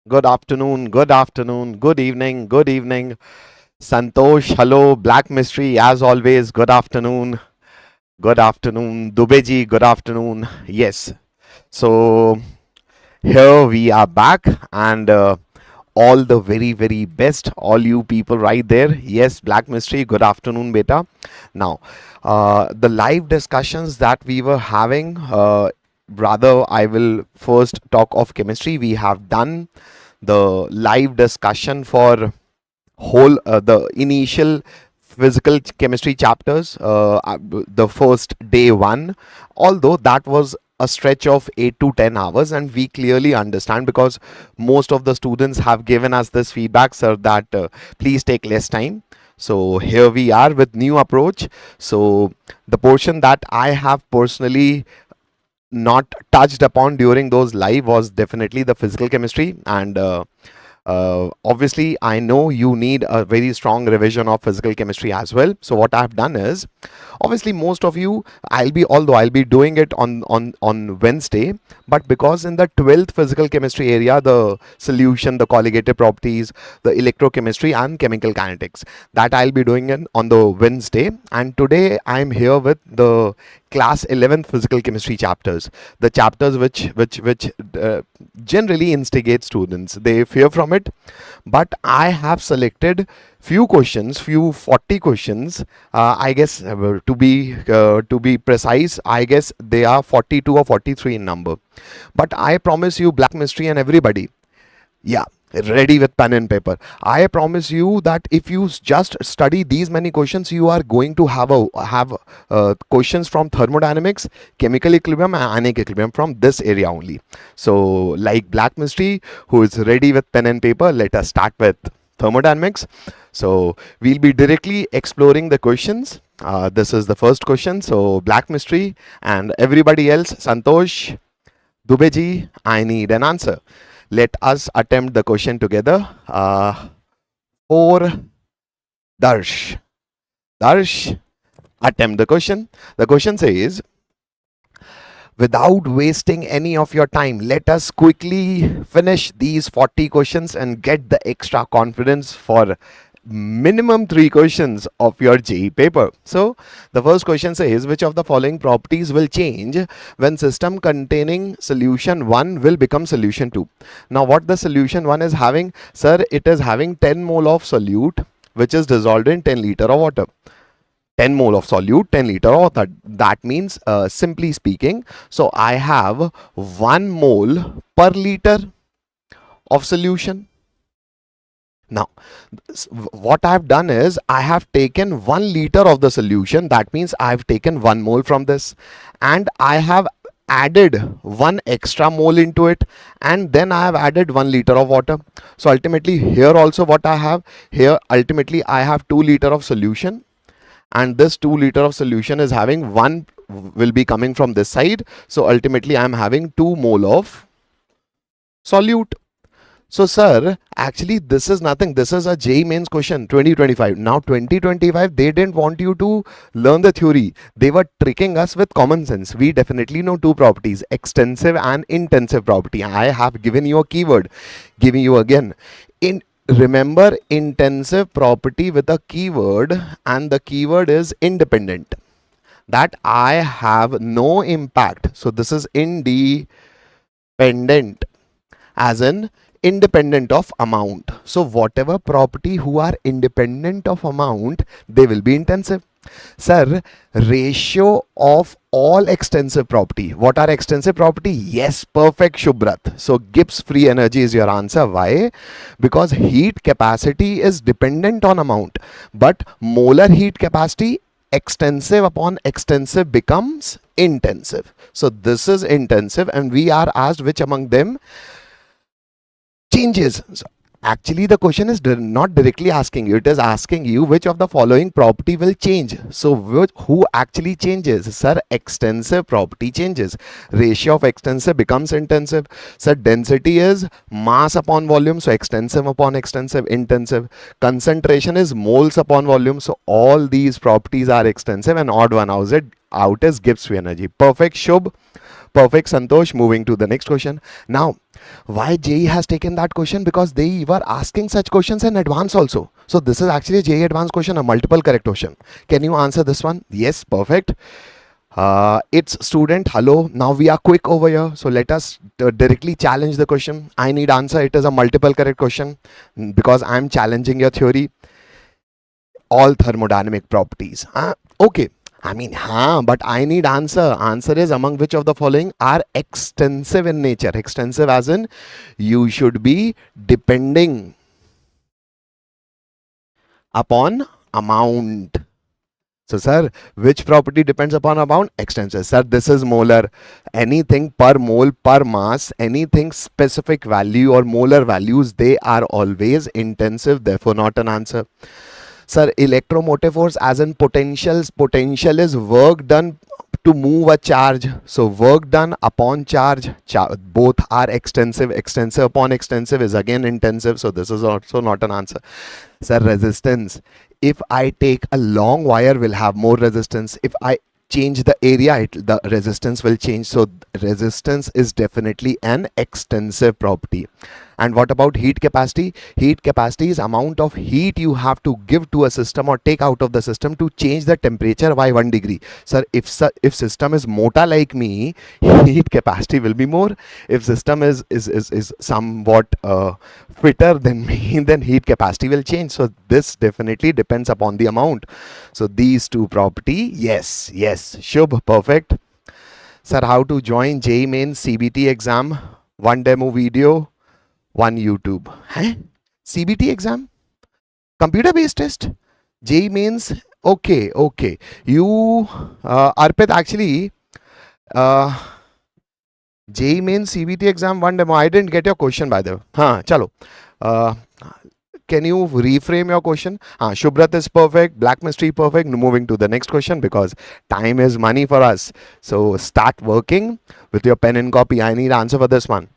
good evening, good evening. Santosh, hello, Black Mystery, as always, good afternoon, Dubeji, good afternoon. Yes, so here we are back, and all the very best, all you people right there. Yes, Black Mystery, good afternoon, beta. Now, the live discussions that we were having, rather, I will first talk of chemistry. We have done the live discussion for whole the initial physical chemistry chapters, the first day one, although that was a stretch of 8 to 10 hours, and we clearly understand because most of the students have given us this feedback, sir, that please take less time. So here we are with new approach. So the portion that I have personally not touched upon during those live was definitely the physical chemistry, and obviously I know you need a very strong revision of physical chemistry as well. So what I've done is, obviously most of you, I'll be doing it on Wednesday, but because in the 12th physical chemistry area, the solution, the colligative properties, the electrochemistry and chemical kinetics, that I'll be doing it on the Wednesday, and today I'm here with the class 11th physical chemistry chapters, the chapters which generally instigate students, they fear from it, but I have selected few questions, few 40 questions, I guess, to be precise, I guess they are 42 or 43 in number, but I promise you, Black Mystery and everybody, yeah, ready with pen and paper, I promise you that if you just study these many questions, you are going to have questions from thermodynamics, chemical equilibrium and ionic equilibrium from this area only. So like Black Mystery, who is ready with pen and paper, let us start with thermodynamics. So we'll be directly exploring the questions. This is the first question. So Black Mystery and everybody else, Santosh, Dubeji, I need an answer. Let us attempt the question together. For Darsh. Darsh, attempt the question. The question says, without wasting any of your time, let us quickly finish these 40 questions and get the extra confidence for minimum 3 questions of your JEE paper. So the first question says, which of the following properties will change when system containing solution 1 will become solution 2? Now what the solution 1 is having, sir, it is having 10 mole of solute which is dissolved in 10 liter of water. 10 mole of solute, 10 liter of water. That means, simply speaking, so I have 1 mole per liter of solution. Now, what I have done is I have taken 1 liter of the solution. That means I have taken 1 mole from this, and I have added 1 extra mole into it, and then I have added 1 liter of water. So ultimately here also what I have here, ultimately I have 2 liter of solution, and this 2 liter of solution is having 1 will be coming from this side. So ultimately I am having 2 mole of solute. So sir, actually this is nothing. This is a JEE mains question 2025. Now 2025, they didn't want you to learn the theory. They were tricking us with common sense. We definitely know 2 properties, extensive and intensive property. I have given you a keyword, giving you again. Remember, intensive property with a keyword, and the keyword is independent. That I have no impact. So this is independent, as in independent of amount. So whatever property who are independent of amount, they will be intensive. Sir, ratio of all extensive property. What are extensive property? Yes, perfect, Shubhrat. So Gibbs free energy is your answer. Why? Because heat capacity is dependent on amount, but molar heat capacity, extensive upon extensive becomes intensive. So this is intensive, and we are asked which among them changes. So actually the question is not directly asking you, it is asking you which of the following property will change. So who actually changes? Sir, extensive property changes. Ratio of extensive becomes intensive. Sir, density is mass upon volume, so extensive upon extensive, intensive. Concentration is moles upon volume, so all these properties are extensive. And odd one, how is it? out is gives free energy. Perfect, Shubh. Perfect, Santosh. Moving to the next question. Now, why JEE has taken that question? Because they were asking such questions in advance also. So this is actually a JEE advanced question, a multiple correct question. Can you answer this one? Yes, perfect. It's student. Hello. Now we are quick over here. So let us directly challenge the question. I need answer. It is a multiple correct question because I'm challenging your theory. All thermodynamic properties. Okay. I mean, but I need answer. Answer is among which of the following are extensive in nature. Extensive as in you should be depending upon amount. So, sir, which property depends upon amount? Extensive. Sir, this is molar. Anything per mole, per mass, anything specific value or molar values, they are always intensive. Therefore, not an answer. Sir, electromotive force as in potentials. Potential is work done to move a charge. So work done upon charge. Both are extensive. Extensive upon extensive is again intensive. So this is also not an answer. Sir, resistance. If I take a long wire, will have more resistance. If I change the area, the resistance will change. So resistance is definitely an extensive property. And what about heat capacity? Heat capacity is amount of heat you have to give to a system or take out of the system to change the temperature by 1 degree. Sir, if system is mota like me, heat capacity will be more. If system is somewhat fitter than me, then heat capacity will change. So this definitely depends upon the amount. So these two property, yes, Shubh, perfect. Sir, how to join JEE Main CBT exam? One demo video, one YouTube. CBT exam? Computer based test? JEE Mains? Okay. You, Arpit, actually, JEE Mains CBT exam, one demo. I didn't get your question by the way. Chalo. Can you reframe your question? Shubhrat is perfect. Black mystery perfect. Moving to the next question because time is money for us. So start working with your pen and copy. I need answer for this one.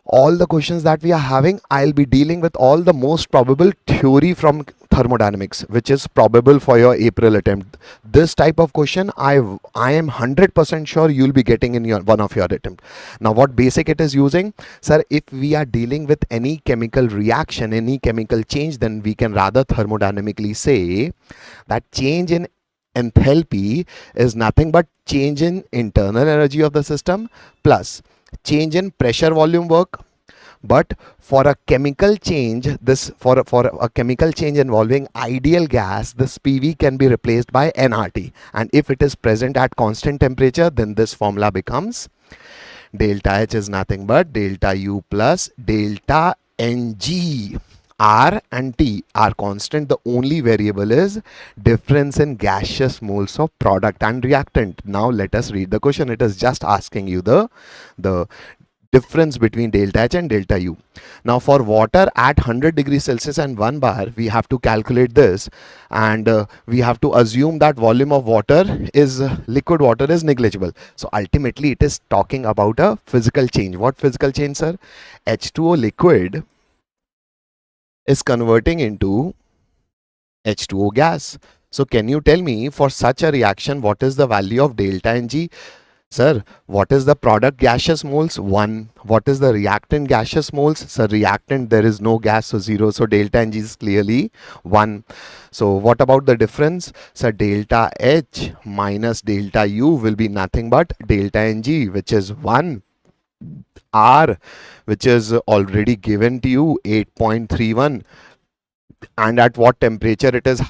All the questions that we are having, I'll be dealing with all the most probable theory from thermodynamics, which is probable for your April attempt. This type of question, I am 100% sure you'll be getting in your one of your attempt. Now, what basic it is using? Sir, if we are dealing with any chemical reaction, any chemical change, then we can rather thermodynamically say that change in enthalpy is nothing but change in internal energy of the system plus change in pressure volume work. But for a chemical change, for a chemical change involving ideal gas, this PV can be replaced by nRT, and if it is present at constant temperature, then this formula becomes delta H is nothing but delta U plus delta Ng. R and T are constant. The only variable is difference in gaseous moles of product and reactant. Now let us read the question. It is just asking you the difference between delta H and delta U. Now for water at 100 degrees Celsius and 1 bar, we have to calculate this, and we have to assume that volume of water is liquid water is negligible. So ultimately it is talking about a physical change. What physical change, sir? H2O liquid is converting into H2O gas. So can you tell me, for such a reaction, what is the value of delta Ng? Sir, what is the product gaseous moles? 1. What is the reactant gaseous moles? Sir, reactant, there is no gas, so 0. So delta Ng is clearly 1. So what about the difference? Sir, delta H minus delta U will be nothing but delta Ng, which is 1. R, which is already given to you, 8.31. And at what temperature it is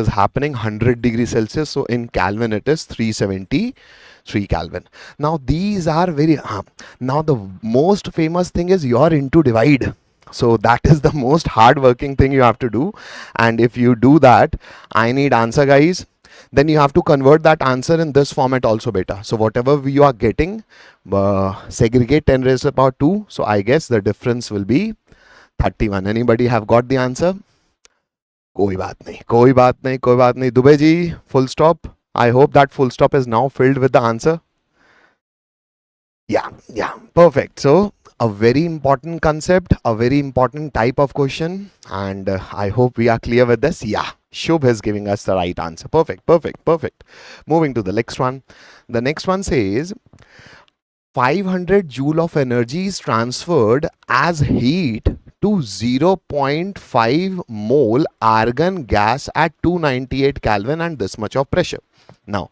happening? 100 degrees Celsius. So in Kelvin it is 373 Kelvin. Now these are very now the most famous thing is your into divide. So that is the most hard working thing you have to do, and if you do that, I need answer, guys. Then you have to convert that answer in this format also, beta. So whatever you are getting, segregate 10 raised to the power 2. So I guess the difference will be 31. Anybody have got the answer? कोई बात नहीं. Dubey ji, full stop. I hope that full stop is now filled with the answer. Yeah, perfect. So a very important concept, a very important type of question, and I hope we are clear with this. Yeah, Shubh is giving us the right answer. Perfect, perfect, perfect. Moving to the next one. The next one says 500 joule of energy is transferred as heat to 0.5 mole argon gas at 298 Kelvin and this much of pressure. Now,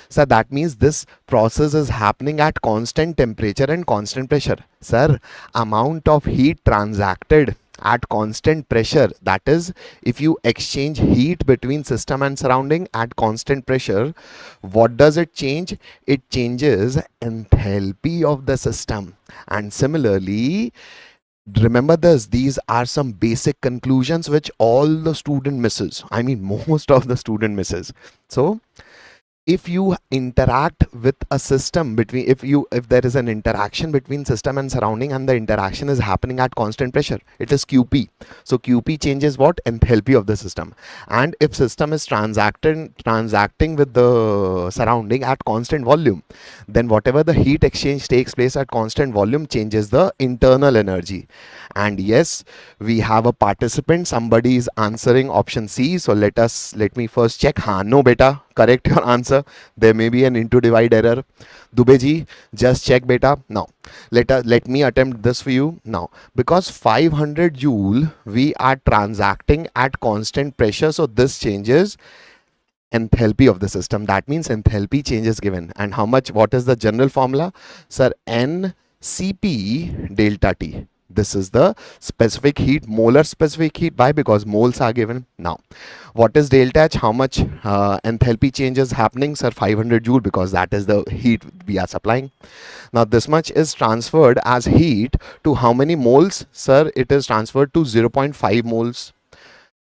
sir, that means this process is happening at constant temperature and constant pressure. Sir, amount of heat transacted at constant pressure, that is, if you exchange heat between system and surrounding at constant pressure, what does it change? It changes enthalpy of the system. And similarly, remember this, these are some basic conclusions which all the student misses. I mean, most of the student misses. So if you interact with a system between, if there is an interaction between system and surrounding and the interaction is happening at constant pressure, it is QP. So QP changes what? Enthalpy of the system. And if system is transacting with the surrounding at constant volume, then whatever the heat exchange takes place at constant volume changes the internal energy. And yes, we have a participant, somebody is answering option C. So let me first check. No beta, correct your answer. There may be an into divide error. Dubey ji, just check beta. Now let me attempt this for you. Now, because 500 joule we are transacting at constant pressure, so this changes enthalpy of the system. That means enthalpy change is given. And how much? What is the general formula? Sir, NCP delta T. This is the specific heat, molar specific heat. Why? Because moles are given. Now, what is delta H? How much enthalpy change is happening? Sir, 500 joule, because that is the heat we are supplying. Now, this much is transferred as heat to how many moles? Sir, it is transferred to 0.5 moles.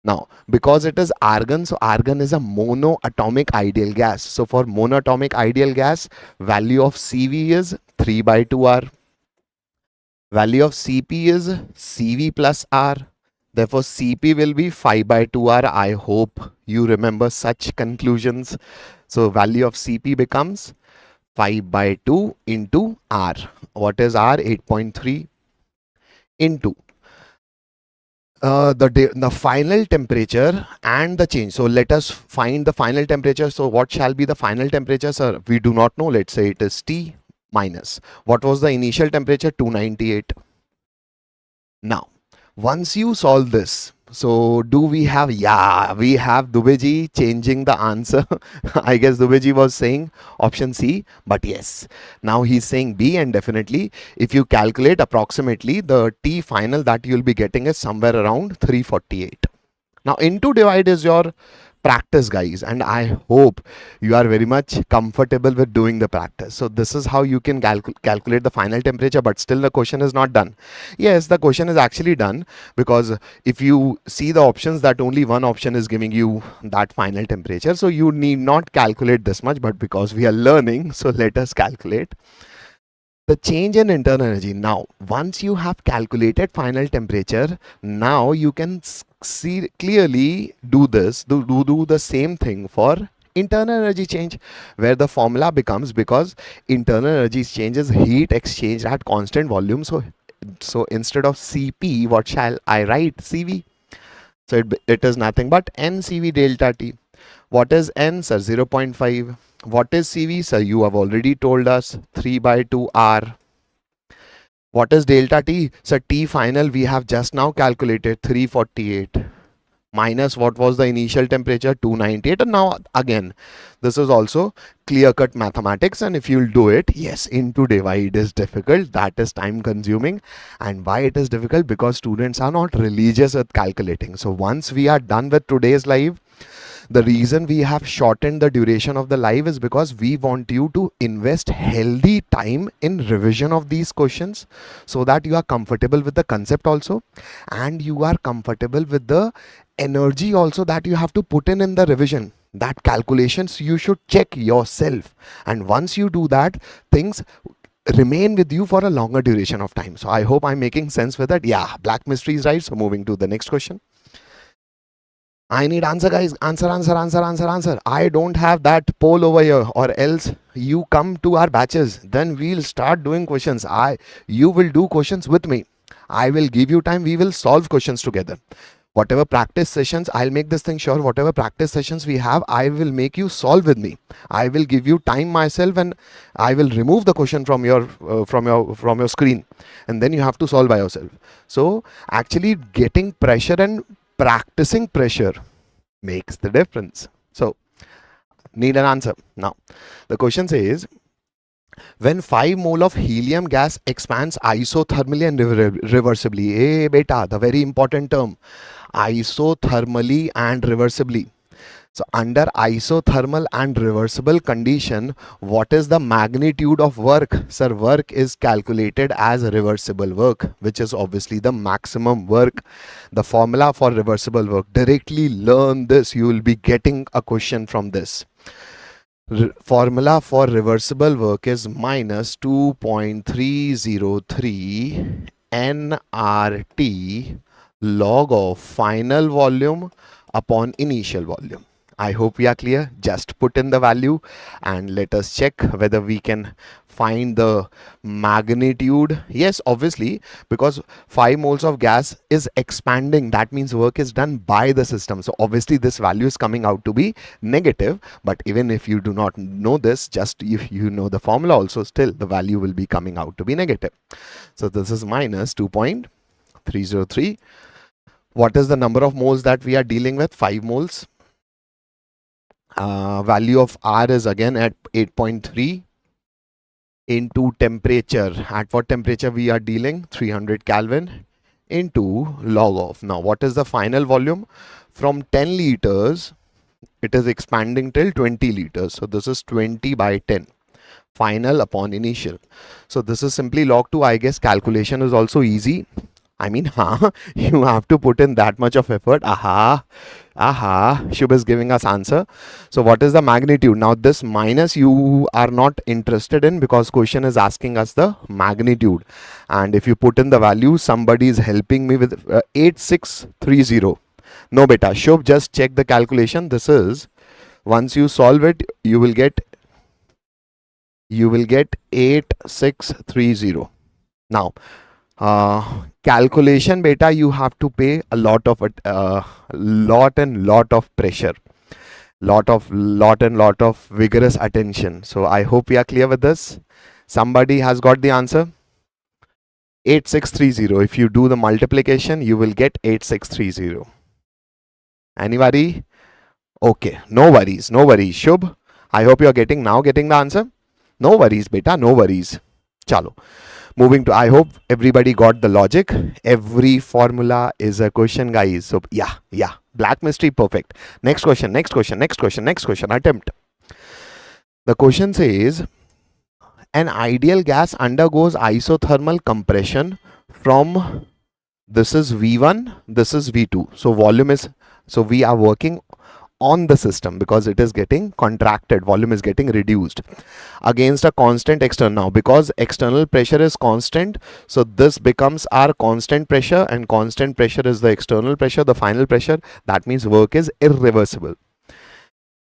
Now, because it is argon, so argon is a monoatomic ideal gas. So for monoatomic ideal gas, value of CV is 3 by 2R. Value of CP is CV plus R. Therefore, CP will be 5 by 2R. I hope you remember such conclusions. So value of CP becomes 5 by 2 into R. What is R? 8.3 into the final temperature and the change. So let us find the final temperature. So what shall be the final temperature, sir? We do not know. Let's say it is T minus. What was the initial temperature? 298. Now, once you solve this, so do we have, yeah, we have Dubeji changing the answer. I guess Dubeji was saying option C, but yes, now he's saying B, and definitely if you calculate approximately the T final that you'll be getting is somewhere around 348. Now into divide is your practice, guys, and I hope you are very much comfortable with doing the practice. So this is how you can calculate the final temperature, but still the question is not done. Yes, the question is actually done, because if you see the options, that only one option is giving you that final temperature, so you need not calculate this much. But because we are learning, so let us calculate the change in internal energy. Now, once you have calculated final temperature, now you can see clearly do the same thing for internal energy change, where the formula becomes, because internal energy change is heat exchange at constant volume. So instead of CP, what shall I write? CV. So it is nothing but NCV delta T. What is N, sir? 0.5. What is CV, sir? You have already told us, 3 by 2 R. What is delta T? So T final we have just now calculated, 348. Minus what was the initial temperature? 298. And now again, this is also clear-cut mathematics. And if you'll do it, yes, into divide is difficult. That is time consuming. And why it is difficult? Because students are not religious with calculating. So once we are done with today's live, the reason we have shortened the duration of the live is because we want you to invest healthy time in revision of these questions, so that you are comfortable with the concept also, and you are comfortable with the energy also that you have to put in the revision. That calculations you should check yourself, and once you do that, things remain with you for a longer duration of time. So I hope I'm making sense with that. Yeah, black mystery is right. So moving to the next question. I need answer, guys. Answer. I don't have that poll over here, or else you come to our batches. Then we'll start doing questions. You will do questions with me. I will give you time. We will solve questions together. Whatever practice sessions, I'll make this thing sure, whatever practice sessions we have, I will make you solve with me. I will give you time myself, and I will remove the question from your screen, and then you have to solve by yourself. So actually getting pressure and practicing pressure makes the difference. So need an answer. Now the question says, when 5 mole of helium gas expands isothermally and reversibly. Hey beta, the very important term, isothermally and reversibly. So under isothermal and reversible condition, what is the magnitude of work? Sir, work is calculated as reversible work, which is obviously the maximum work. The formula for reversible work, directly learn this, you will be getting a question from this. Formula for reversible work is minus 2.303 nRT log of final volume upon initial volume. I hope we are clear. Just put in the value and let us check whether we can find the magnitude. Yes, obviously, because 5 moles of gas is expanding, that means work is done by the system. So obviously this value is coming out to be negative, but even if you do not know this, just if you know the formula also, still the value will be coming out to be negative. So this is minus 2.303. What is the number of moles that we are dealing with? 5 moles. Value of R is again at 8.3 into temperature. At what temperature we are dealing? 300 Kelvin into log of. Now what is the final volume? From 10 liters it is expanding till 20 liters. So this is 20 by 10. Final upon initial. So this is simply log 2. I guess calculation is also easy. I mean, you have to put in that much of effort. Shubh is giving us answer. So what is the magnitude? Now this minus you are not interested in, because question is asking us the magnitude. And if you put in the value, somebody is helping me with 8630. No beta, Shubh, just check the calculation. This is, once you solve it, you will get 8630. Now calculation beta, you have to pay a lot of pressure, lot of vigorous attention. So I hope we are clear with this. Somebody has got the answer. 8630. If you do the multiplication, you will get 8630. Anybody? Okay, no worries, no worries. Shubh, I hope you are getting the answer. No worries beta, no worries. Chalo. Moving to, I hope everybody got the logic. Every formula is a question, guys. So yeah, black mystery, perfect. Next question. Attempt. The question says, an ideal gas undergoes isothermal compression from, this is V1, this is V2. So volume is, so we are working on the system because it is getting contracted, volume is getting reduced against a constant external. Now because external pressure is constant, so this becomes our constant pressure, and constant pressure is the external pressure, the final pressure. That means work is irreversible.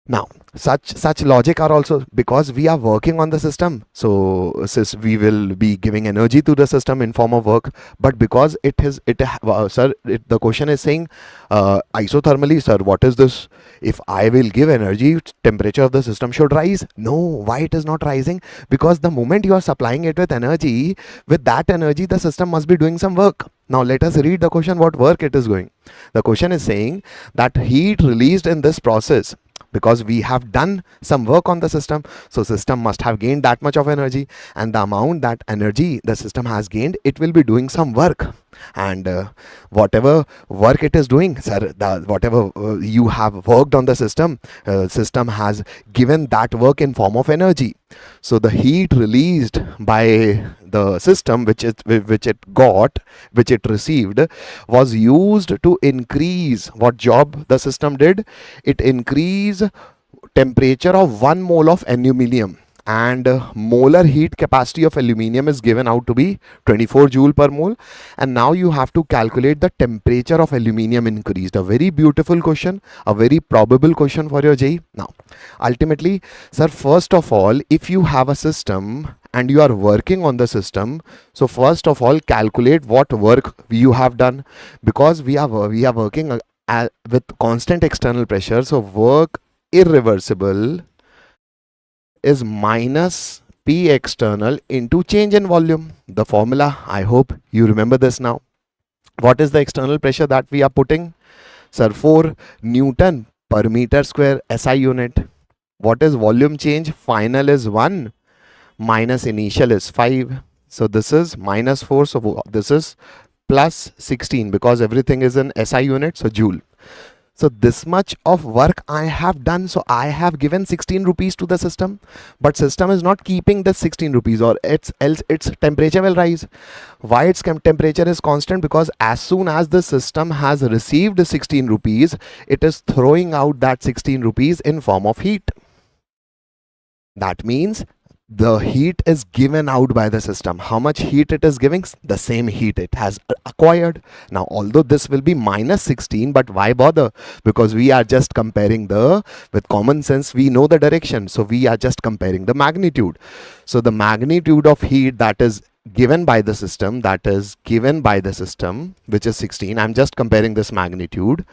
Now such logic are also, because we are working on the system, so we will be giving energy to the system in form of work. But because the question is saying isothermally, sir, what is this? If I will give energy, temperature of the system should rise. No, why it is not rising? Because the moment you are supplying it with energy, with that energy the system must be doing some work. Now let us read the question, what work it is doing. The question is saying that heat released in this process, because we have done some work on the system, so system must have gained that much of energy, and the amount that energy the system has gained, it will be doing some work. And whatever work it is doing, sir, whatever you have worked on the system, system has given that work in form of energy. So the heat released by the system, which it received, was used to increase what job the system did. It increased temperature of 1 mole of aluminium, and molar heat capacity of aluminium is given out to be 24 joule per mole. And now you have to calculate the temperature of aluminium increased. A very beautiful question, a very probable question for your JEE. Now ultimately, sir, first of all, if you have a system and you are working on the system, so first of all calculate what work you have done, because we are working with constant external pressure. So work irreversible is minus P external into change in volume. The formula, I hope you remember this now. What is the external pressure that we are putting? Sir, 4 Newton per meter square SI unit. What is volume change? Final is 1 minus initial is 5. So this is minus 4. So this is plus 16 because everything is in SI unit. So joule. So this much of work I have done. So I have given 16 rupees to the system, but system is not keeping the 16 rupees, or else its temperature will rise. Why its temperature is constant? Because as soon as the system has received 16 rupees, it is throwing out that 16 rupees in form of heat. That means the heat is given out by the system. How much heat it is giving? The same heat it has acquired. Now, although this will be minus 16, but why bother? Because we are just comparing with common sense, we know the direction. So we are just comparing the magnitude. So the magnitude of heat that is given by the system, which is 16, I'm just comparing this magnitude.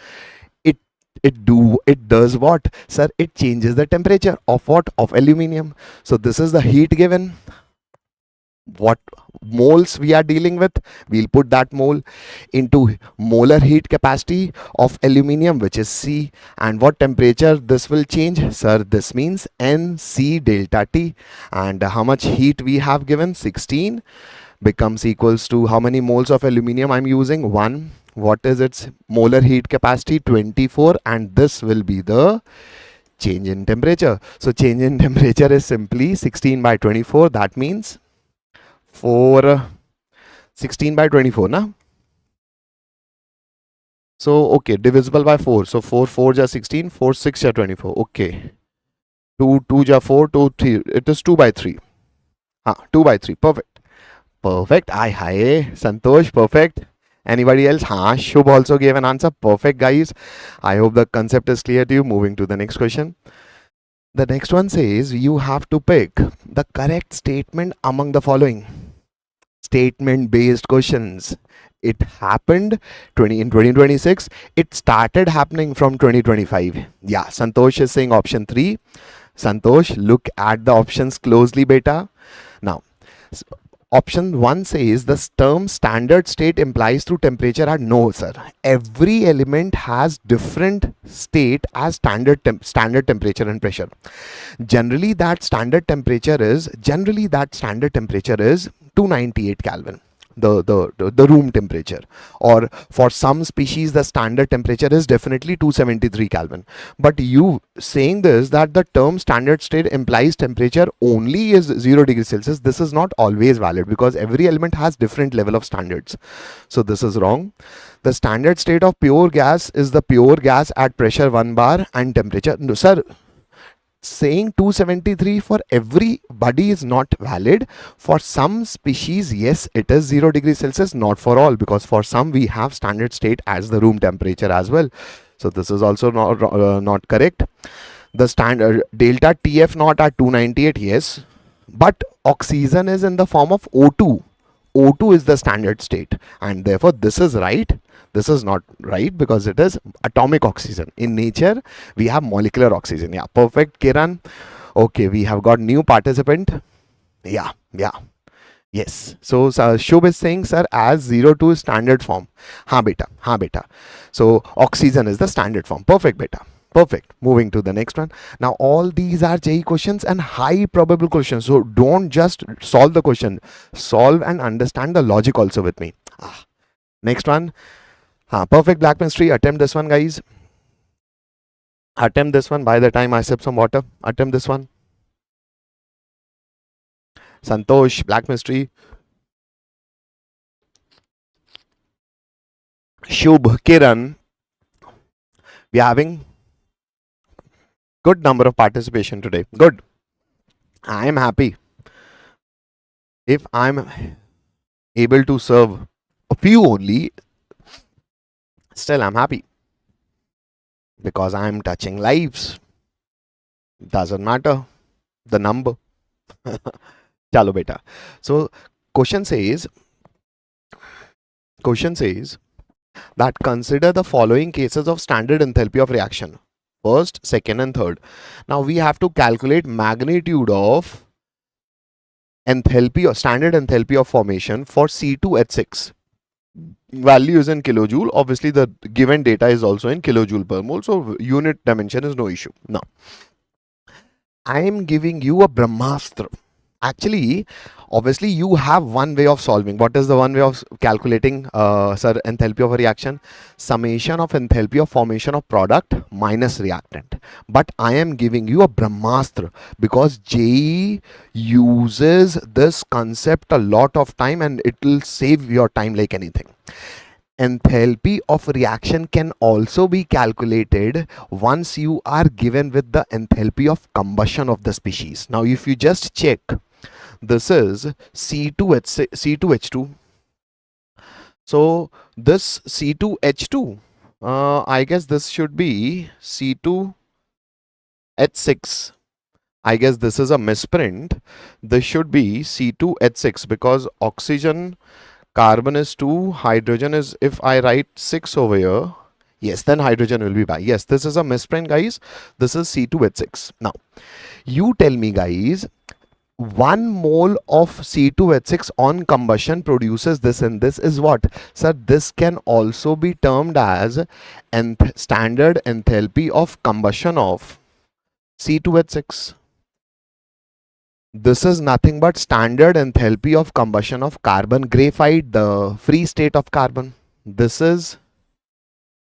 It does what? Sir, it changes the temperature of what? Of aluminium. So this is the heat given. What moles we are dealing with? We'll put that mole into molar heat capacity of aluminium, which is C. And what temperature this will change? Sir, this means NC delta T. And how much heat we have given? 16 becomes equals to how many moles of aluminium I'm using? 1. What is its molar heat capacity? 24, and this will be the change in temperature. So change in temperature is simply 16 by 24. That means 16 by 24, na? So okay, divisible by 4. So 4 ja 16, 4 6 ja 24. Okay. 2 ja 4, 2 3. It is 2 by 3. 2 by 3. Perfect. Perfect. Hi. Santosh, perfect. Anybody else? Shubh also gave an answer. Perfect, guys. I hope the concept is clear to you. Moving to the next question. The next one says you have to pick the correct statement among the following. Statement based questions. It happened in 2026. It started happening from 2025. Yeah, Santosh is saying option 3. Santosh, look at the options closely, beta. Now, option 1 says the term standard state implies through temperature are no, sir. Every element has different state as standard temperature and pressure. Generally that standard temperature is 298 Kelvin. The room temperature, or for some species the standard temperature is definitely 273 Kelvin. But you saying this, that the term standard state implies temperature only is 0 degrees Celsius, this is not always valid, because every element has different level of standards. So this is wrong. The standard state of pure gas is the pure gas at pressure 1 bar and temperature. No, sir, saying 273 for everybody is not valid. For some species, yes, it is 0 degrees Celsius, not for all, because for some we have standard state as the room temperature as well. So this is also not correct. The standard delta TF not at 298, yes, but oxygen is in the form of O2. O2 is the standard state, and therefore this is right. This is not right because it is atomic oxygen. In nature, we have molecular oxygen. Yeah, perfect, Kiran. Okay, we have got new participant. Yeah. Yes. So Shubh is saying, sir, as 02 is standard form. Ha beta. So oxygen is the standard form. Perfect, beta. Perfect. Moving to the next one. Now all these are JEE questions and high probable questions. So don't just solve the question. Solve and understand the logic also with me. Next one. Perfect, black chemistry. Attempt this one, guys. Attempt this one. By the time I sip some water, attempt this one. Santosh, black chemistry. Shubh, Kiran. We are having good number of participation today. Good. I am happy. If I'm able to serve a few only, still I'm happy, because I'm touching lives. Doesn't matter the number. Chalo beta. So question says that consider the following cases of standard enthalpy of reaction. First, second, and third. Now we have to calculate magnitude of enthalpy or standard enthalpy of formation for C2H6. Value is in kilojoule. Obviously, the given data is also in kilojoule per mole. So unit dimension is no issue. Now, I am giving you a Brahmastra. Actually, obviously, you have one way of solving. What is the one way of calculating, sir, enthalpy of a reaction? Summation of enthalpy of formation of product minus reactant. But I am giving you a Brahmastra because JEE uses this concept a lot of time and it will save your time like anything. Enthalpy of reaction can also be calculated once you are given with the enthalpy of combustion of the species. Now, if you just check, this is C2H2. So this C2H2, I guess this should be C2H6. I guess this is a misprint. This should be C2H6 because oxygen, carbon is 2, hydrogen is, if I write 6 over here, yes, then hydrogen will be by. Yes, this is a misprint, guys. This is C2H6. Now, you tell me, guys, 1 mole of C2H6 on combustion produces this, and this is what? Sir, this can also be termed as standard enthalpy of combustion of C2H6. This is nothing but standard enthalpy of combustion of carbon graphite, the free state of carbon. This is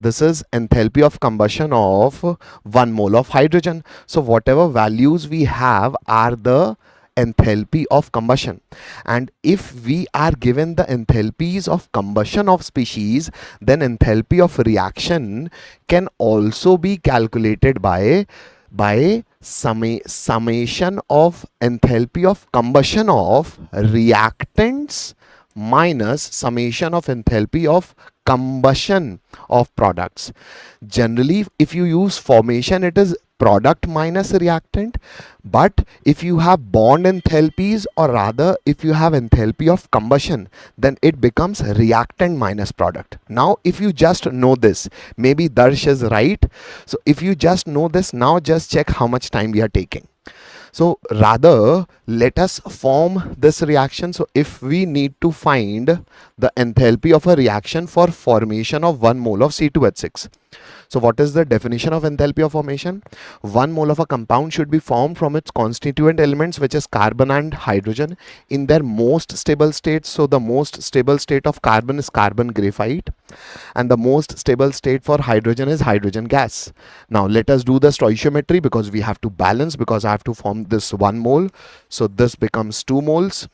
enthalpy of combustion of 1 mole of hydrogen. So whatever values we have are the enthalpy of combustion, and if we are given the enthalpies of combustion of species, then enthalpy of reaction can also be calculated by summation of enthalpy of combustion of reactants minus summation of enthalpy of combustion of products. Generally, if you use formation, it is product minus reactant, but if you have bond enthalpies, or rather if you have enthalpy of combustion, then it becomes reactant minus product. Now if you just know this, maybe Darsh is right, so if you just know this, now just check how much time we are taking. So rather, let us form this reaction. So if we need to find the enthalpy of a reaction for formation of 1 mole of C2H6. So what is the definition of enthalpy of formation? 1 mole of a compound should be formed from its constituent elements, which is carbon and hydrogen, in their most stable states. So the most stable state of carbon is carbon graphite, and the most stable state for hydrogen is hydrogen gas. Now let us do the stoichiometry, because we have to balance, because I have to form this 1 mole. So this becomes 2 moles,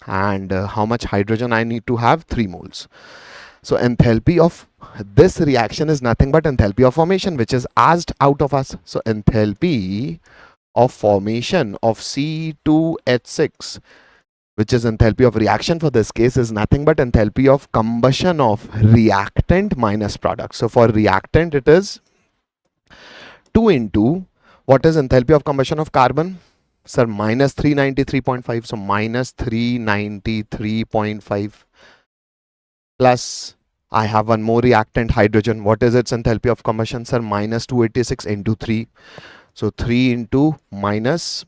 and how much hydrogen I need to have? 3 moles. So enthalpy of this reaction is nothing but enthalpy of formation, which is asked out of us. So enthalpy of formation of C2H6, which is enthalpy of reaction for this case, is nothing but enthalpy of combustion of reactant minus product. So for reactant, it is 2 into, what is enthalpy of combustion of carbon? Sir, minus 393.5. So minus 393.5 plus I have one more reactant, hydrogen. What is its enthalpy of combustion, sir? Minus 286 into 3. So 3 into minus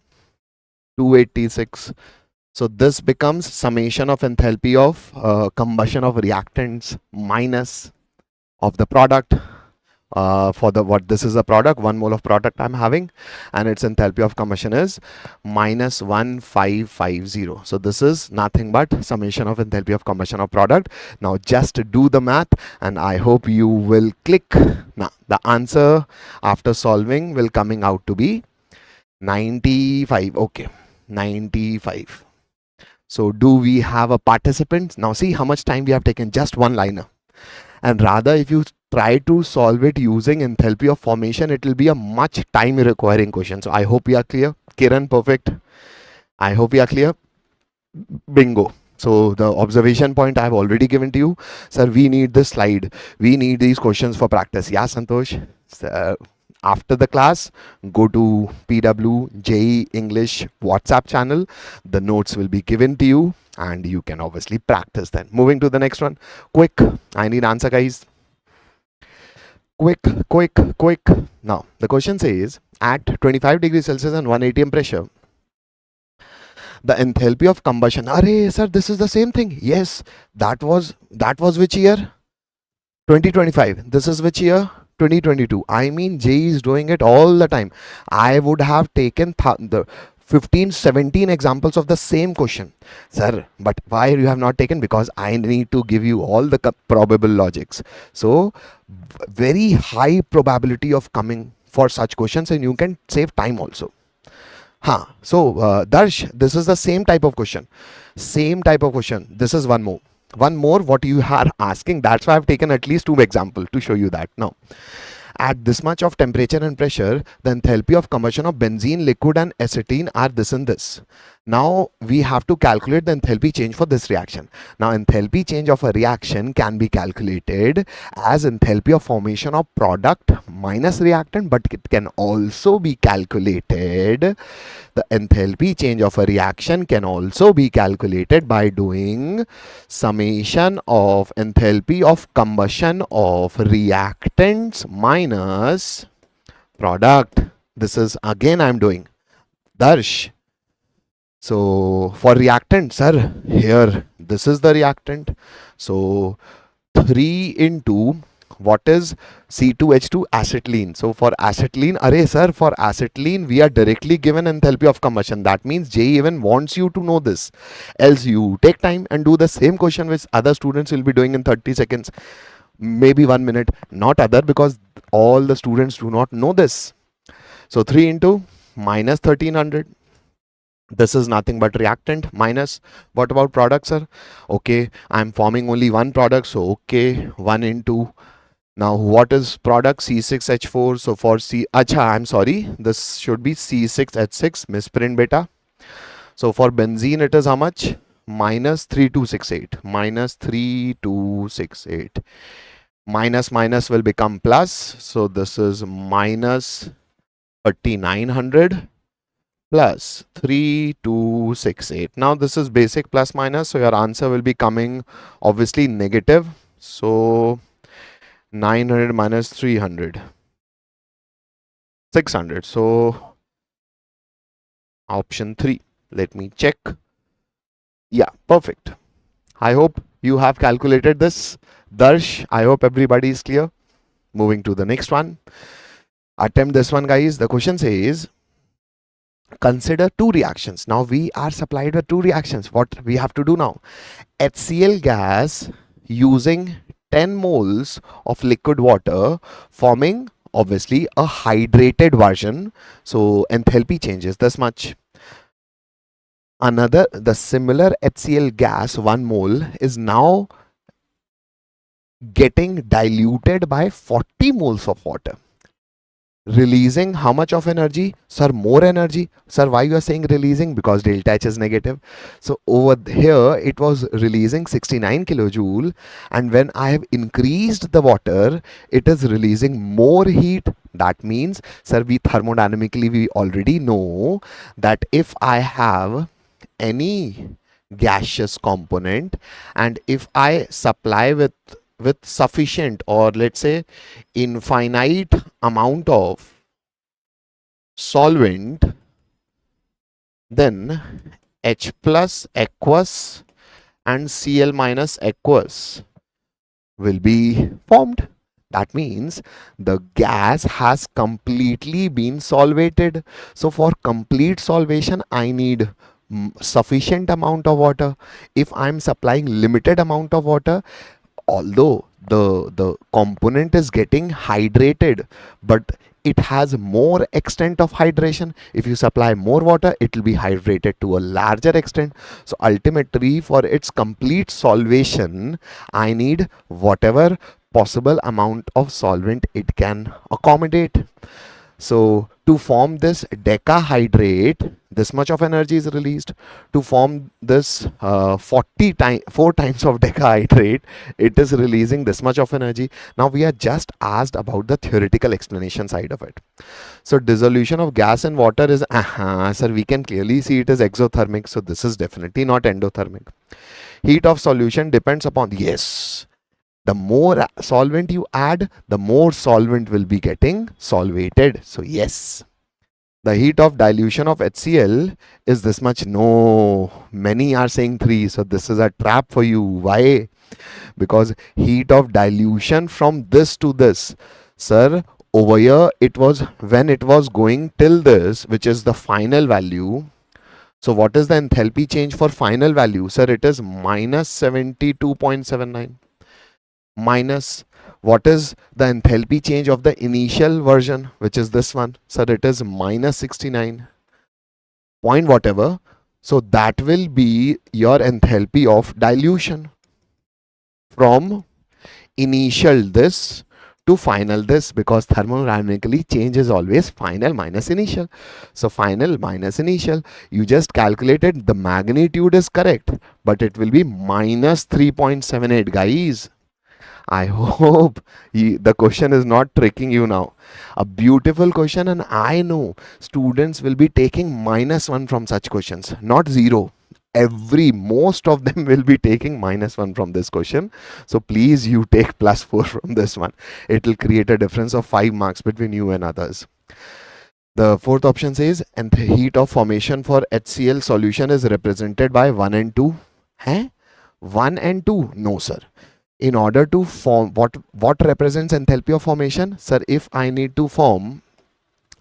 286. So this becomes summation of enthalpy of combustion of reactants minus of the product. For the what this is a product, 1 mole of product I'm having, and its enthalpy of combustion is minus 1550. So this is nothing but summation of enthalpy of combustion of product. Now just do the math, and I hope you will click. Now the answer after solving will coming out to be 95. Okay, 95. So do we have a participant? Now see how much time we have taken, just one liner. And rather, if you try to solve it using enthalpy of formation, it will be a much time requiring question. So I hope we are clear. Kiran, perfect. I hope we are clear. Bingo. So the observation point I have already given to you. Sir, we need this slide. We need these questions for practice. Yeah, Santosh? After the class, go to PW JEE English WhatsApp channel. The notes will be given to you and you can obviously practice then. Moving to the next one. Quick, I need answer, guys. Quick. Now, the question says at 25 degrees Celsius and 1 atm pressure, the enthalpy of combustion. Arey, sir, this is the same thing. Yes, that was which year? 2025. This is which year? 2022. I mean, JEE is doing it all the time. I would have taken the 15, 17 examples of the same question. Sir, but why you have not taken? Because I need to give you all the probable logics. So, very high probability of coming for such questions and you can save time also. So, Darsh, this is the same type of question. This is one more what you are asking. That's why I've taken at least 2 examples to show you that. Now, at this much of temperature and pressure, the enthalpy of combustion of benzene, liquid and acetylene are this and this. Now we have to calculate the enthalpy change for this reaction. Now enthalpy change of a reaction can be calculated as enthalpy of formation of product minus reactant, but it can also be calculated. The enthalpy change of a reaction can also be calculated by doing summation of enthalpy of combustion of reactants minus product. This is again I'm doing. Darsh. So for reactant, sir, here this is the reactant. So 3 into what is C2H2 acetylene. So for acetylene, array sir, for acetylene we are directly given enthalpy of combustion. That means JEE even wants you to know this. Else you take time and do the same question which other students will be doing in 30 seconds, maybe 1 minute. Not other, because all the students do not know this. So 3 into minus 1300. This is nothing but reactant minus what about product, sir? Okay, I'm forming only one product, so okay, 1 into. Now what is product? C6H4. So for I'm sorry, this should be C6H6, misprint beta. So for benzene it is how much? Minus 3268. Minus 3268. Minus will become plus. So this is minus 3900 plus 3268. Now this is basic plus minus, so your answer will be coming obviously negative. So 900 minus 300, 600. So option 3. Let me check. Yeah, perfect. I hope you have calculated this. Darsh, I hope everybody is clear. Moving to the next one. Attempt this one, guys. The question says, consider 2 reactions. Now we are supplied with 2 reactions. What we have to do now? HCl gas using 10 moles of liquid water forming obviously a hydrated version. So enthalpy changes this much. The similar HCl gas 1 mole is now getting diluted by 40 moles of water. Releasing how much of energy? Sir, more energy. Sir, why you are saying releasing? Because delta H is negative. So over here it was releasing 69 kilojoule, and when I have increased the water, it is releasing more heat. That means, sir, we thermodynamically we already know that if I have any gaseous component and if I supply with sufficient, or let's say infinite amount of solvent, then H plus aqueous and Cl minus aqueous will be formed. That means the gas has completely been solvated. So for complete solvation, I need sufficient amount of water. If I'm supplying limited amount of water, although the component is getting hydrated, but it has more extent of hydration. If you supply more water, it will be hydrated to a larger extent. So ultimately, for its complete solvation, I need whatever possible amount of solvent it can accommodate. So To form this decahydrate, this much of energy is released. To form this 4 times of decahydrate, it is releasing this much of energy. Now we are just asked about the theoretical explanation side of it. So dissolution of gas in water is, sir, we can clearly see it is exothermic. So this is definitely not endothermic. Heat of solution depends upon, yes, the more solvent you add, the more solvent will be getting solvated. So yes, the heat of dilution of HCl is this much. No, many are saying 3. So this is a trap for you. Why? Because heat of dilution from this to this, sir, over here it was when it was going till this, which is the final value. So what is the enthalpy change for final value? Sir, it is minus 72.79. Minus, what is the enthalpy change of the initial version, which is this one? Sir, it is minus 69 point whatever. So that will be your enthalpy of dilution from initial this to final this, because thermodynamically change is always final minus initial. So final minus initial, you just calculated, the magnitude is correct, but it will be minus 3.78, guys. I hope the question is not tricking you now. A beautiful question, and I know students will be taking -1 from such questions, not 0. Most of them will be taking -1 from this question. So please, you take +4 from this one. It will create a difference of 5 marks between you and others. The fourth option says, and the heat of formation for HCl solution is represented by 1 and 2. 1 and 2? No, sir. In order to form, what represents enthalpy of formation? Sir, if I need to form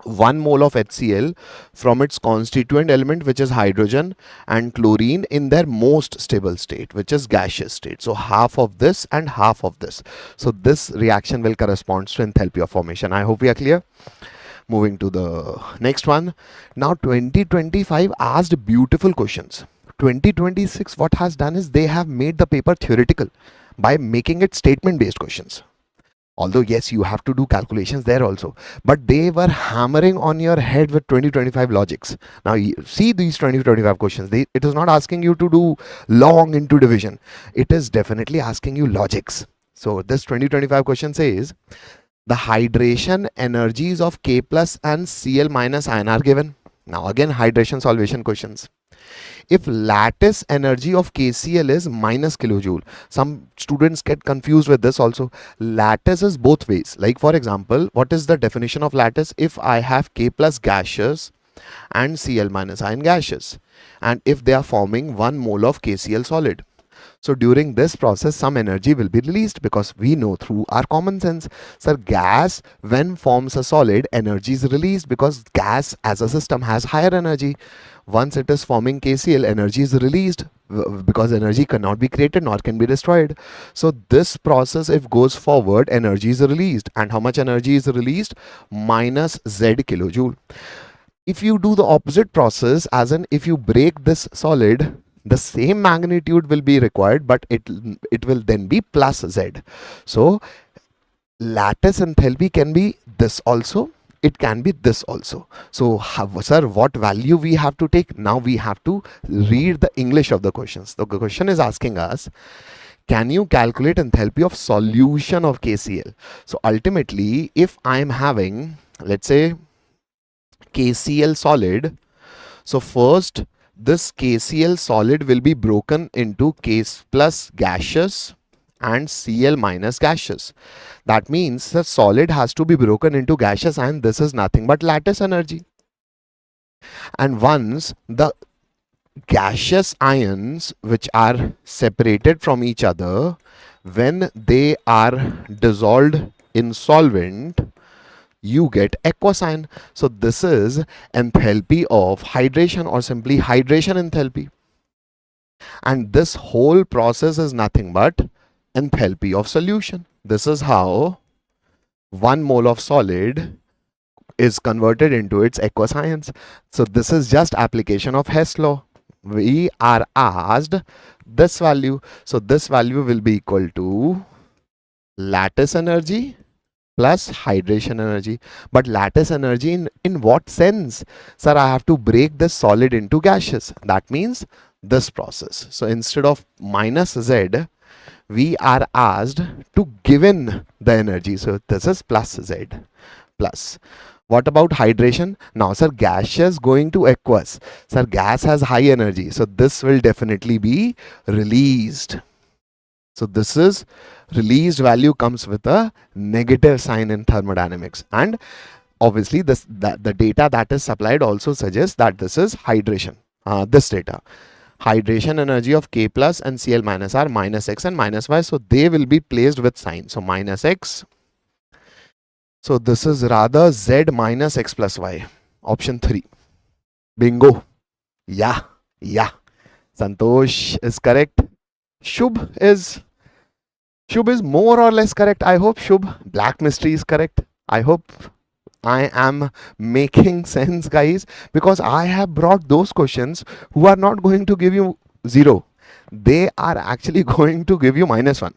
1 mole of HCl from its constituent element, which is hydrogen and chlorine, in their most stable state, which is gaseous state. So half of this and half of this. So this reaction will correspond to enthalpy of formation. I hope we are clear. Moving to the next one. Now 2025 asked beautiful questions. 2026 what has done is they have made the paper theoretical by making it statement based questions. Although yes, you have to do calculations there also, but they were hammering on your head with 2025 logics. Now you see these 2025 questions, it is not asking you to do long into division. It is definitely asking you logics. So this 2025 question says, the hydration energies of K plus and Cl minus ion are given. Now again, hydration solvation questions. If lattice energy of KCl is minus kilojoule, some students get confused with this also. Lattice is both ways. Like for example, what is the definition of lattice? If I have K plus gaseous and Cl minus ion gaseous, and if they are forming 1 mole of KCl solid. So during this process, some energy will be released, because we know through our common sense, sir, gas when forms a solid, energy is released, because gas as a system has higher energy. Once it is forming KCl, energy is released, because energy cannot be created nor can be destroyed. So this process, if goes forward, energy is released. And how much energy is released? Minus Z kilojoule. If you do the opposite process, as in if you break this solid, the same magnitude will be required, but it will then be plus Z. So lattice enthalpy can be this also, it can be this also. So sir, what value we have to take? Now we have to read the English of the questions. The question is asking us, can you calculate enthalpy of solution of KCl? So ultimately, if I am having, let's say, KCl solid, so first this KCl solid will be broken into K plus gaseous and Cl minus gaseous. That means the solid has to be broken into gaseous, and this is nothing but lattice energy. And once the gaseous ions, which are separated from each other, when they are dissolved in solvent, you get aqueous ion. So this is enthalpy of hydration, or simply hydration enthalpy. And this whole process is nothing but enthalpy of solution. This is how 1 mole of solid is converted into its aqueous ions. So this is just application of Hess law. We are asked this value. So this value will be equal to lattice energy plus hydration energy. But lattice energy in what sense? Sir, I have to break this solid into gaseous. That means this process. So instead of minus Z, we are asked to given the energy. So this is plus Z plus. What about hydration? Now, sir, gaseous going to aqueous. Sir, gas has high energy. So this will definitely be released. So this is released value comes with a negative sign in thermodynamics. And obviously the data that is supplied also suggests that this is hydration. This data. Hydration energy of K plus and Cl minus are minus X and minus Y. So they will be placed with sign. So minus X. So this is rather Z minus X plus Y. Option 3. Bingo. Yeah. Santosh is correct. Shubh is more or less correct. I hope Shubh. Black mystery is correct. I hope I am making sense, guys, because I have brought those questions who are not going to give you 0. They are actually going to give you -1.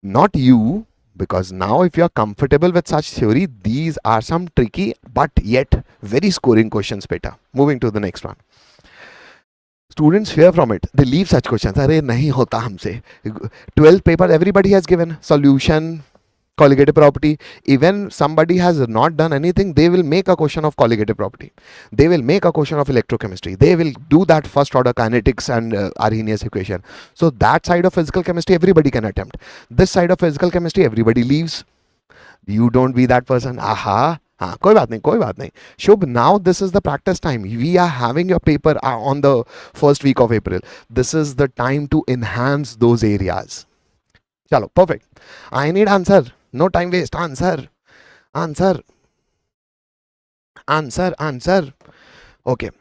Not you, because now if you are comfortable with such theory, these are some tricky but yet very scoring questions, beta. Moving to the next one. Students fear from it. They leave such questions. Arey nahi hota humse. 12th paper, everybody has given solution, colligative property. Even somebody has not done anything, they will make a question of colligative property. They will make a question of electrochemistry. They will do that first order kinetics and Arrhenius equation. So that side of physical chemistry, everybody can attempt. This side of physical chemistry, everybody leaves. You don't be that person. Aha. कोई बात नहीं. Shubh, now this is the practice time. We are having your paper on the first week of April. This is the time to enhance those areas. Chalo, perfect. I need answer. No time waste. Answer. Okay.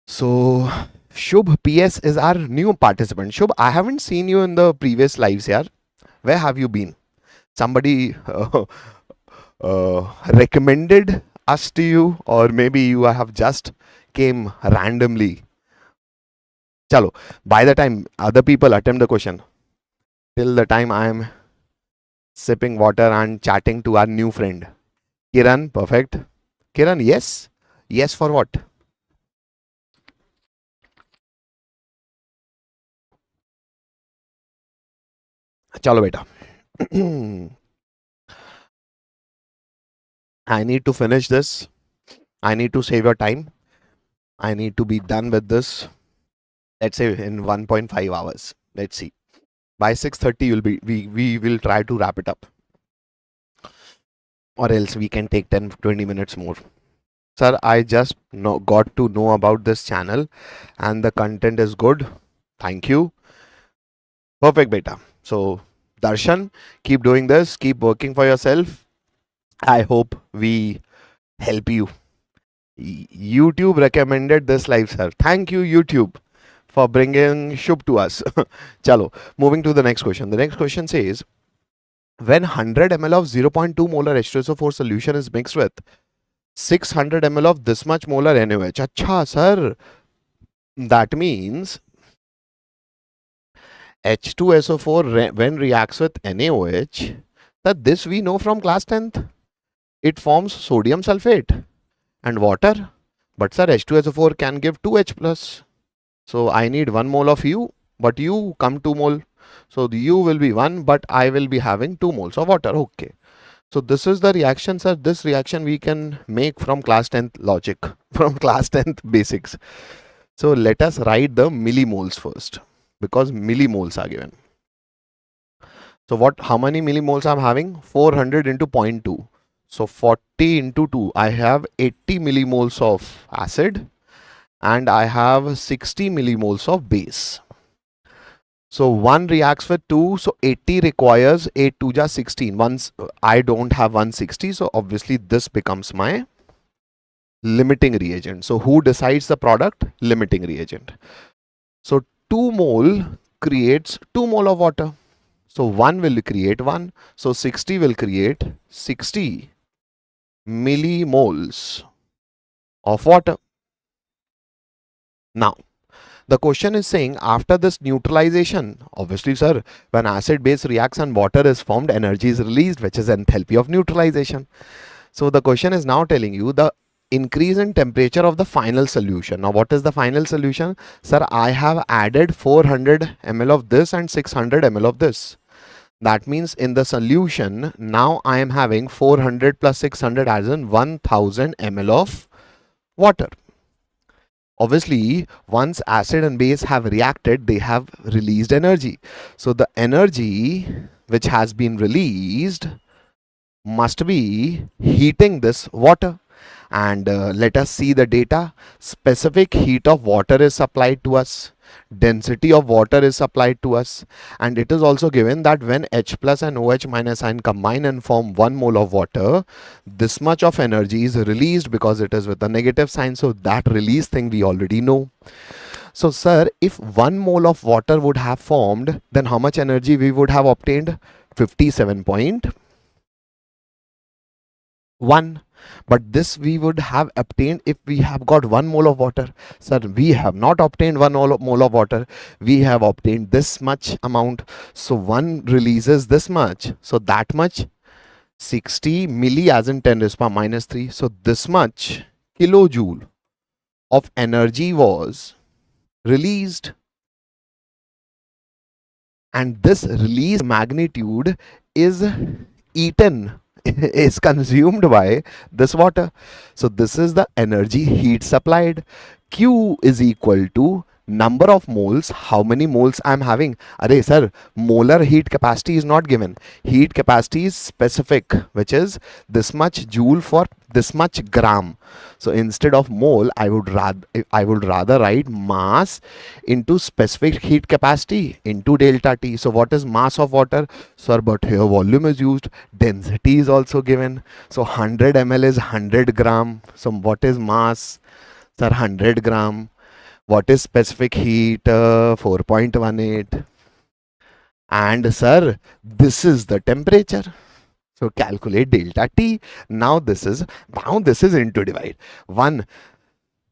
So Shubh PS is our new participant. Shubh, I haven't seen you in the previous lives here. Where have you been? Somebody recommended us to you, or maybe you have just came randomly. Chalo, by the time other people attempt the question, till the time I am sipping water and chatting to our new friend. Kiran, perfect. Kiran, yes? Yes for what? Chalo beta. I need to finish this. I need to save your time. I need to be done with this. Let's say in 1.5 hours. Let's see. By 6:30 you'll be we will try to wrap it up. Or else we can take 10-20 minutes more. Sir, I just got to know about this channel and the content is good. Thank you. Perfect beta. So Darshan, keep doing this, keep working for yourself. I hope we help you. YouTube recommended this live, sir. Thank you, YouTube, for bringing Shubh to us. Chalo, moving to the next question. The next question says, when 100 ml of 0.2 molar H2SO4 solution is mixed with 600 ml of this much molar NaOH. Acha, sir. That means H2SO4 when reacts with NaOH, that this we know from class 10th. It forms sodium sulfate and water. But sir, H2SO4 can give 2H plus. So I need 1 mole of U, but you come 2 mole. So the U will be 1, but I will be having 2 moles of water. Okay. So this is the reaction, sir. This reaction we can make from class 10th logic, from class 10th basics. So let us write the millimoles first, because millimoles are given. So how many millimoles I'm having? 400 into 0.2. So 40 into 2, I have 80 millimoles of acid and I have 60 millimoles of base. So 1 reacts with 2, so 80 requires 8 2 ja 16. Once I don't have 160, so obviously this becomes my limiting reagent. So who decides the product? Limiting reagent. So 2 mole creates 2 mole of water. So 1 will create 1. So 60 will create 60 millimoles of water. Now, The question is saying after this neutralization, obviously sir, when acid base reacts and water is formed, energy is released, which is enthalpy of neutralization. So the question is now telling you the increase in temperature of the final solution. Now what is the final solution? Sir, I have added 400 ml of this and 600 ml of this. That means in the solution, now I am having 400 plus 600 as in 1000 ml of water. Obviously, once acid and base have reacted, they have released energy. So the energy which has been released must be heating this water. And let us see the data. Specific heat of water is supplied to us, density of water is supplied to us, and it is also given that when H plus and OH minus ion combine and form 1 mole of water, this much of energy is released because it is with a negative sign. So that release thing we already know. So sir, if 1 mole of water would have formed, then how much energy we would have obtained? 57.1. But this we would have obtained if we have got 1 mole of water. Sir, we have not obtained 1 mole of water. We have obtained this much amount. So 1 releases this much. So that much 60 milli as in 10 raised power minus 3. So this much kilojoule of energy was released. And this release magnitude is eaten is consumed by this water. So this is the energy heat supplied. Q is equal to number of moles. How many moles I am having? Arey sir, molar heat capacity is not given. Heat capacity is specific, which is this much joule for this much gram. So instead of mole, I would rather write mass into specific heat capacity into delta T. So what is mass of water? Sir, but here volume is used. Density is also given. So 100 ml is 100 gram. So what is mass? Sir, 100 gram. What is specific heat? 4.18. And sir, this is the temperature. So calculate delta T. Now this is into divide. One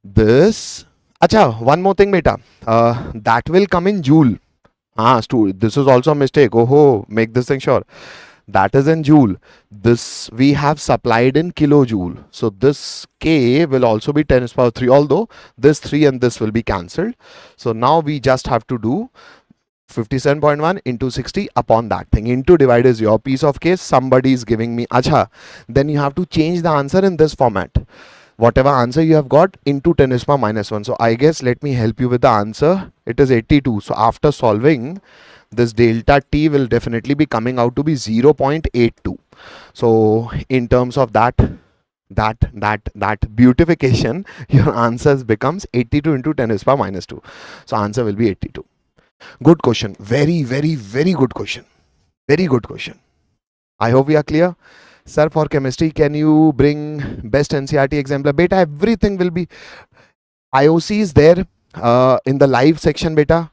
more thing, beta. That will come in joule. This is also a mistake. Make this thing sure. That is in joule. This we have supplied in kilojoule. So this K will also be 10 to the power 3, although this 3 and this will be cancelled. So now we just have to do 57.1 into 60 upon that thing. Into divide is your piece of case. Somebody is giving me, then you have to change the answer in this format. Whatever answer you have got into 10 to the power minus 1. So I guess let me help you with the answer. It is 82. So after solving, this delta T will definitely be coming out to be 0.82. So in terms of that beautification, your answers becomes 82 into 10 to the power minus 2. So answer will be 82. Good question. Very, very, very good question. Very good question. I hope we are clear. Sir, for chemistry, can you bring best NCERT exemplar? Beta, everything will be. IOC is there in the live section, beta.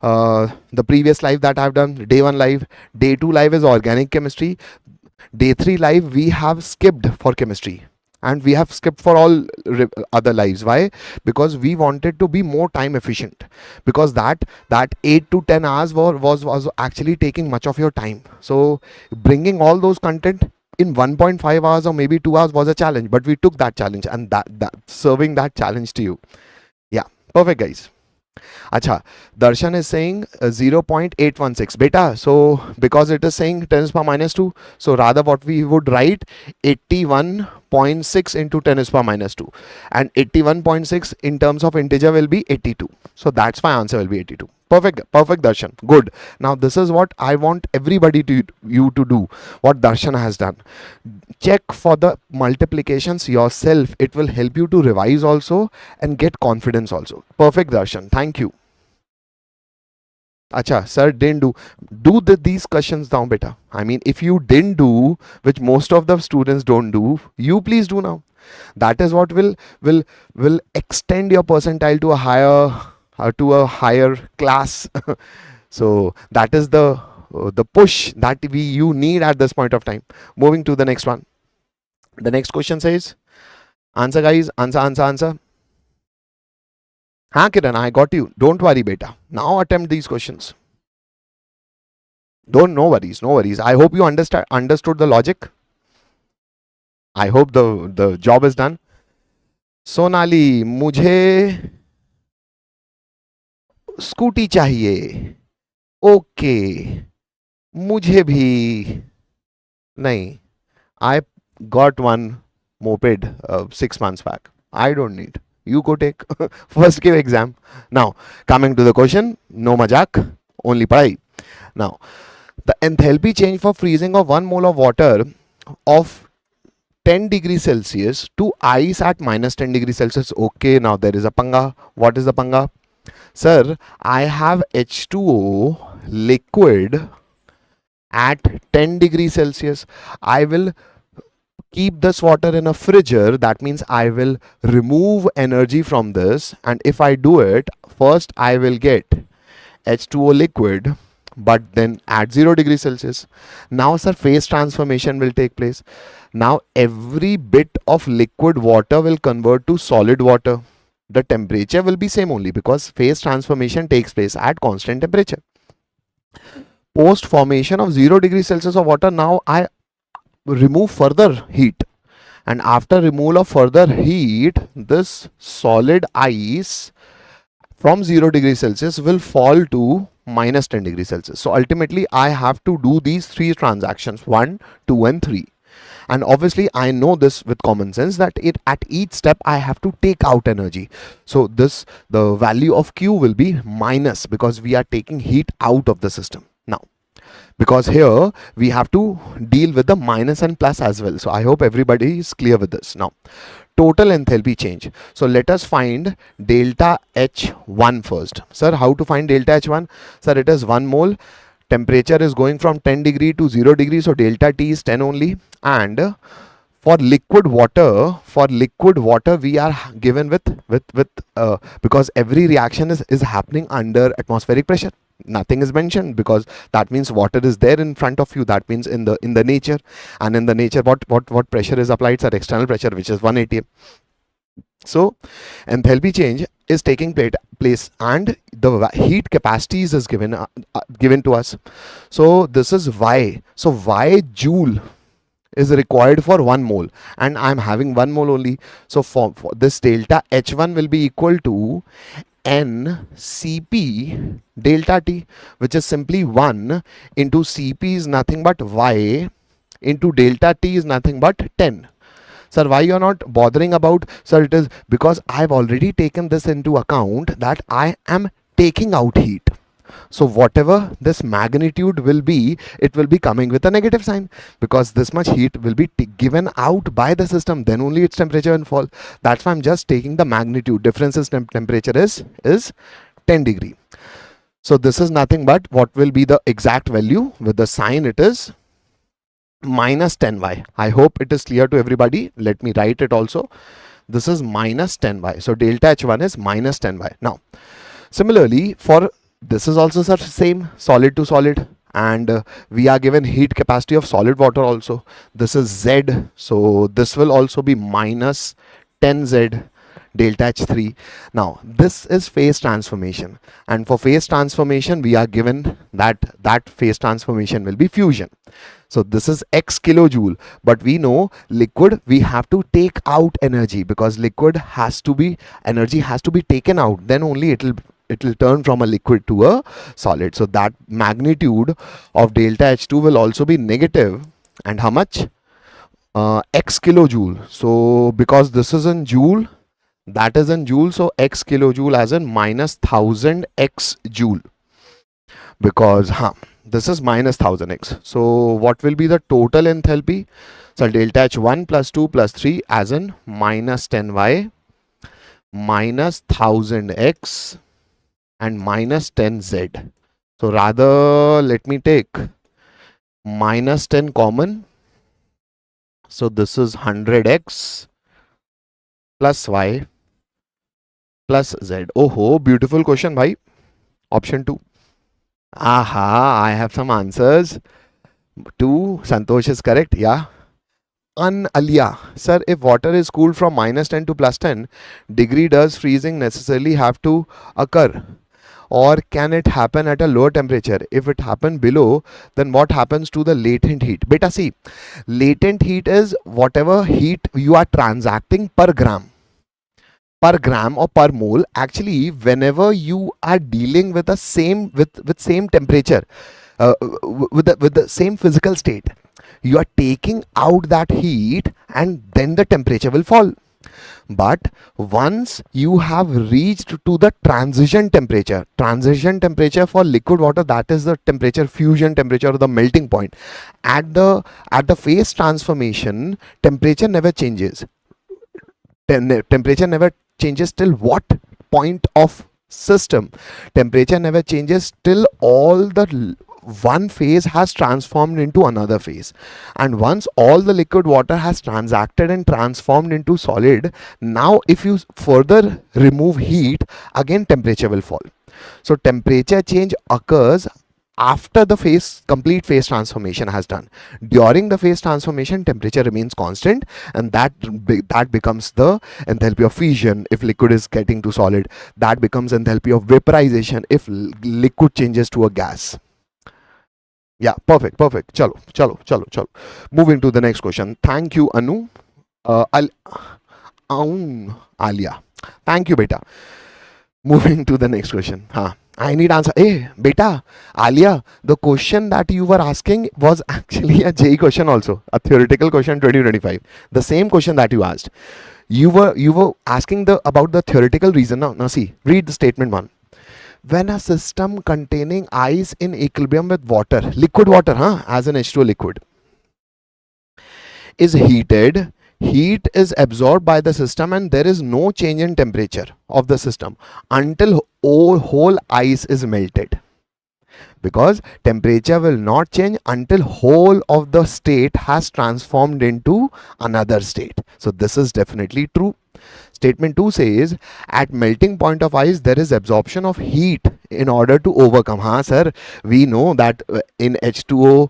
The previous live that I've done, day 1 live, day 2 live is organic chemistry. Day 3 live we have skipped for chemistry. And we have skipped for all other lives. Why? Because we wanted to be more time efficient. Because that 8 to 10 hours was actually taking much of your time. So bringing all those content in 1.5 hours or maybe 2 hours was a challenge. But we took that challenge and that serving that challenge to you. Yeah, perfect guys. Darshan is saying 0.816 beta. So because it is saying 10 to the power minus 2, so rather what we would write 81.6 into 10 to the power minus 2, and 81.6 in terms of integer will be 82. So that's why answer will be 82. Perfect Darshan. Good. Now this is what I want everybody to do. What Darshan has done. Check for the multiplications yourself. It will help you to revise also and get confidence also. Perfect Darshan. Thank you. Sir didn't do these questions now, beta. I mean, if you didn't do, which most of the students don't do, you please do now. That is what will extend your percentile to a higher class. So that is the push that you need at this point of time. Moving to the next one. The next question says, answer guys, answer. हाँ Kiran, I got you. Don't worry beta. Now attempt these questions. Don't, no worries, no worries. I hope you understood the logic. I hope the job is done. Sonali, मुझे scooty चाहिए. Okay, मुझे भी नहीं. I got one moped 6 months back. I don't need. You go take. First give exam. Now, coming to the question, no majak, only padai. Now, the enthalpy change for freezing of 1 mole of water of 10 degrees Celsius to ice at minus 10 degrees Celsius. Okay, now there is a panga. What is the panga? Sir, I have H2O liquid at 10 degrees Celsius. I will keep this water in a fridger. That means I will remove energy from this, and if I do it, first I will get H2O liquid, but then at 0 degrees Celsius. Now sir, phase transformation will take place. Now every bit of liquid water will convert to solid water. The temperature will be same only because phase transformation takes place at constant temperature. Post formation of 0 degrees Celsius of water, now I remove further heat, and after removal of further heat, this solid ice from 0 degrees Celsius will fall to minus 10 degrees Celsius. So ultimately I have to do these three transactions, 1, 2 and 3. And obviously I know this with common sense that at each step I have to take out energy. So the value of Q will be minus because we are taking heat out of the system. Now, because here we have to deal with the minus and plus as well. So I hope everybody is clear with this. Now, total enthalpy change. So let us find delta H1 first. Sir, how to find delta H1? Sir, it is 1 mole. Temperature is going from 10 degree to 0 degree. So delta T is 10 only. And for liquid water we are given with because every reaction is happening under atmospheric pressure. Nothing is mentioned because that means water is there in front of you. That means in the nature, and in the nature what pressure is applied? Sir, external pressure, which is 1 atm. So enthalpy change is taking place and the heat capacities is given to us. So this is Y. So Y joule is required for 1 mole, and I'm having 1 mole only. So for this delta H1 will be equal to NCP delta T, which is simply 1 into Cp is nothing but Y into delta T is nothing but 10. Sir, why you are not bothering about? Sir, it is because I've already taken this into account that I am taking out heat. So whatever this magnitude will be, it will be coming with a negative sign because this much heat will be given out by the system. Then only its temperature will fall. That's why I'm just taking the magnitude. Difference in temperature is 10 degree. So this is nothing but what will be the exact value with the sign. It is minus 10y. I hope it is clear to everybody. Let me write it also. This is minus 10y. So delta H1 is minus 10y. Now, similarly for this is also same solid to solid, and we are given heat capacity of solid water also. This is Z, so this will also be minus 10Z delta H3. Now this is phase transformation, and for phase transformation we are given that phase transformation will be fusion. So this is X kilojoule, but we know liquid we have to take out energy because liquid has to be energy has to be taken out, then only it will turn from a liquid to a solid. So that magnitude of delta H2 will also be negative. And how much? X kilojoule. So because this is in joule, that is in joule. So X kilojoule as in minus 1000 X joule. Because this is minus 1000 X. So what will be the total enthalpy? So delta H1 plus 2 plus 3 as in minus 10Y minus 1000 X and minus 10Z. So rather let me take minus 10 common. So this is 100x plus y plus z. Oh, beautiful question, bhai. Option 2. Aha, I have some answers. 2, Santosh is correct. Yeah. Alia, sir, if water is cooled from -10 to +10 degree, does freezing necessarily have to occur? Or can it happen at a lower temperature? If it happen below, then what happens to the latent heat? Beta, see, latent heat is whatever heat you are transacting per gram or per mole. Actually, whenever you are dealing with the same with same temperature, with the same physical state, you are taking out that heat and then the temperature will fall. But once you have reached to the transition temperature for liquid water, that is the temperature, fusion temperature, or the melting point, at the phase transformation, temperature never changes. Temperature never changes till what point of system? Temperature never changes till all the one phase has transformed into another phase. And once all the liquid water has transacted and transformed into solid, now if you further remove heat, again temperature will fall. So temperature change occurs after the complete phase transformation has done. During the phase transformation, temperature remains constant, and that becomes the enthalpy of fission if liquid is getting to solid. That becomes enthalpy of vaporization if liquid changes to a gas. Yeah, perfect. Chalo. Moving to the next question. Thank you, Anu. Alia. Thank you, beta. Moving to the next question. I need answer. Hey, beta, Alia, the question that you were asking was actually a JEE question also, a theoretical question 2025. The same question that you asked. You were asking about the theoretical reason. Now see, read the statement one. When a system containing ice in equilibrium with water, liquid water, as an H2O liquid, is heated, heat is absorbed by the system and there is no change in temperature of the system until whole ice is melted, because temperature will not change until whole of the state has transformed into another state. So this is definitely true. Statement 2 says, at melting point of ice, there is absorption of heat in order to overcome. Sir, we know that in H2O,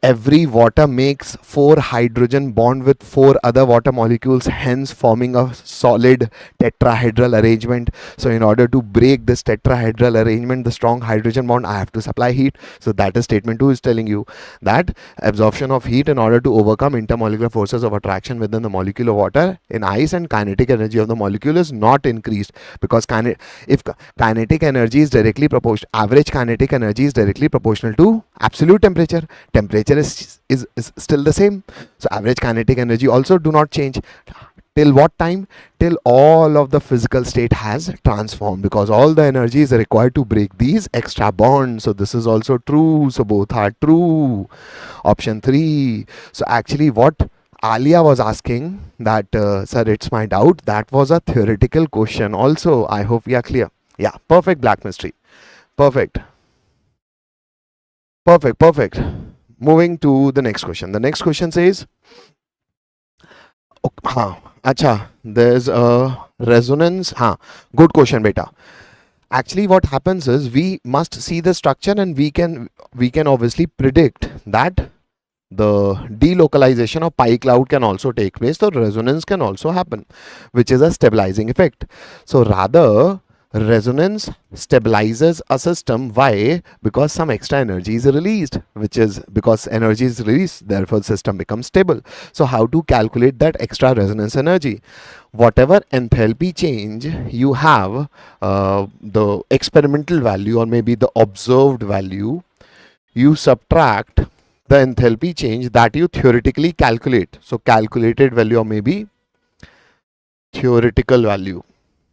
every water makes 4 hydrogen bond with 4 other water molecules, hence forming a solid tetrahedral arrangement. So in order to break this tetrahedral arrangement, the strong hydrogen bond, I have to supply heat. So that is statement 2 is telling you that absorption of heat in order to overcome intermolecular forces of attraction within the molecule of water in ice, and kinetic energy of the molecule is not increased, because if kinetic energy is directly proportional, average kinetic energy is directly proportional to absolute temperature. Temperature is still the same, so average kinetic energy also do not change. Till what time? Till all of the physical state has transformed, because all the energy is required to break these extra bonds. So this is also true. So both are true. Option 3. So actually what Alia was asking, that sir, it's my doubt, that was a theoretical question also. I hope we are clear. Yeah, perfect, Black Mystery. Perfect. Moving to the next question. The next question says, there's a resonance. Good question, beta. Actually what happens is, we must see the structure and we can obviously predict that the delocalization of pi cloud can also take place. So resonance can also happen, which is a stabilizing effect. So rather, resonance stabilizes a system. Why? Because some extra energy is released, which is because energy is released, therefore system becomes stable. So how to calculate that extra resonance energy? Whatever enthalpy change you have, the experimental value or maybe the observed value, you subtract the enthalpy change that you theoretically calculate. So calculated value or maybe theoretical value.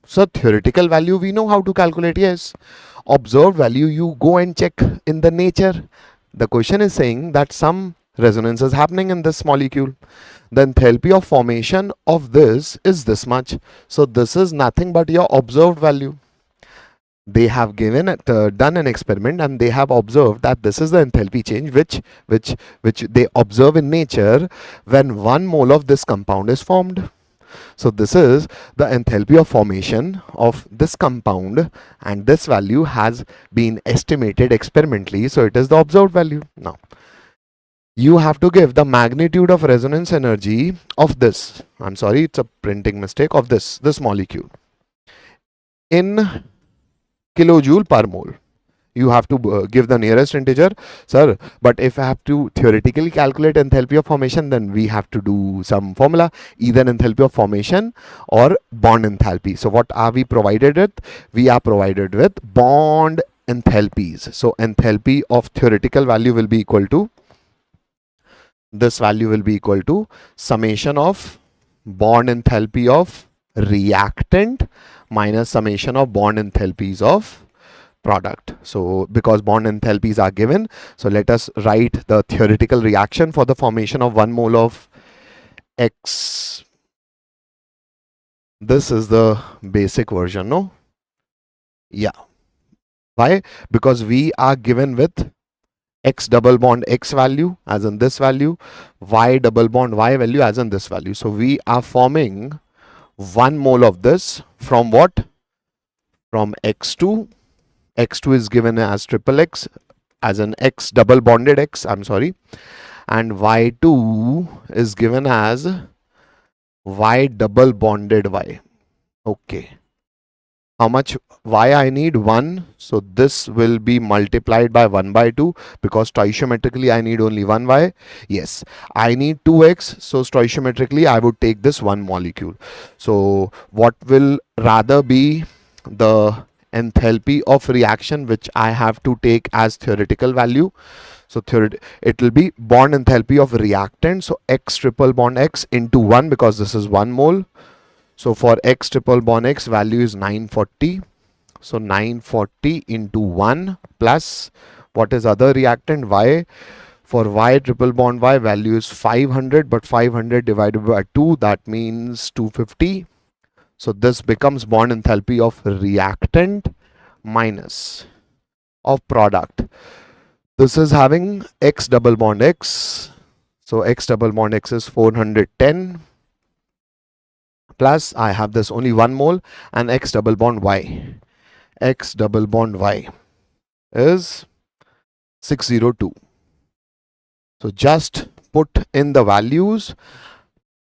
So theoretical value we know how to calculate, yes. Observed value you go and check in the nature. The question is saying that some resonance is happening in this molecule. The enthalpy of formation of this is this much. So this is nothing but your observed value. They have given it, done an experiment, and they have observed that this is the enthalpy change which they observe in nature when 1 mole of this compound is formed. So this is the enthalpy of formation of this compound, and this value has been estimated experimentally, so it is the observed value. Now You have to give the magnitude of resonance energy of this. I'm sorry, it's a printing mistake of this molecule in kilojoule per mole. You have to give the nearest integer, sir. But if I have to theoretically calculate enthalpy of formation, then we have to do some formula, either enthalpy of formation or bond enthalpy. So what are we provided with? We are provided with bond enthalpies. So enthalpy of theoretical value will be equal to, this value will be equal to summation of bond enthalpy of reactant minus summation of bond enthalpies of product. So because bond enthalpies are given, so let us write the theoretical reaction for the formation of 1 mole of X. This is the basic version, no? Yeah. Why? Because we are given with X double bond X value as in this value, Y double bond Y value as in this value. So we are forming 1 mole of this from what? From X2. X2 is given as triple X as an X double bonded X, I'm sorry, and Y2 is given as Y double bonded Y. Okay. How much Y I need? 1. So this will be multiplied by 1 by 2 because stoichiometrically I need only 1 Y. Yes, I need 2X. So stoichiometrically I would take this one molecule. So what will rather be the enthalpy of reaction which I have to take as theoretical value? So it will be bond enthalpy of reactant. So X triple bond X into 1 because this is 1 mole. So for X triple bond X value is 940. So 940 into 1 plus what is other reactant Y. For Y triple bond Y value is 500, but 500 divided by 2, that means 250. So this becomes bond enthalpy of reactant minus of product. This is having X double bond X. So X double bond X is 410 plus I have this only 1 mole and X double bond Y. X double bond Y is 602. So just put in the values,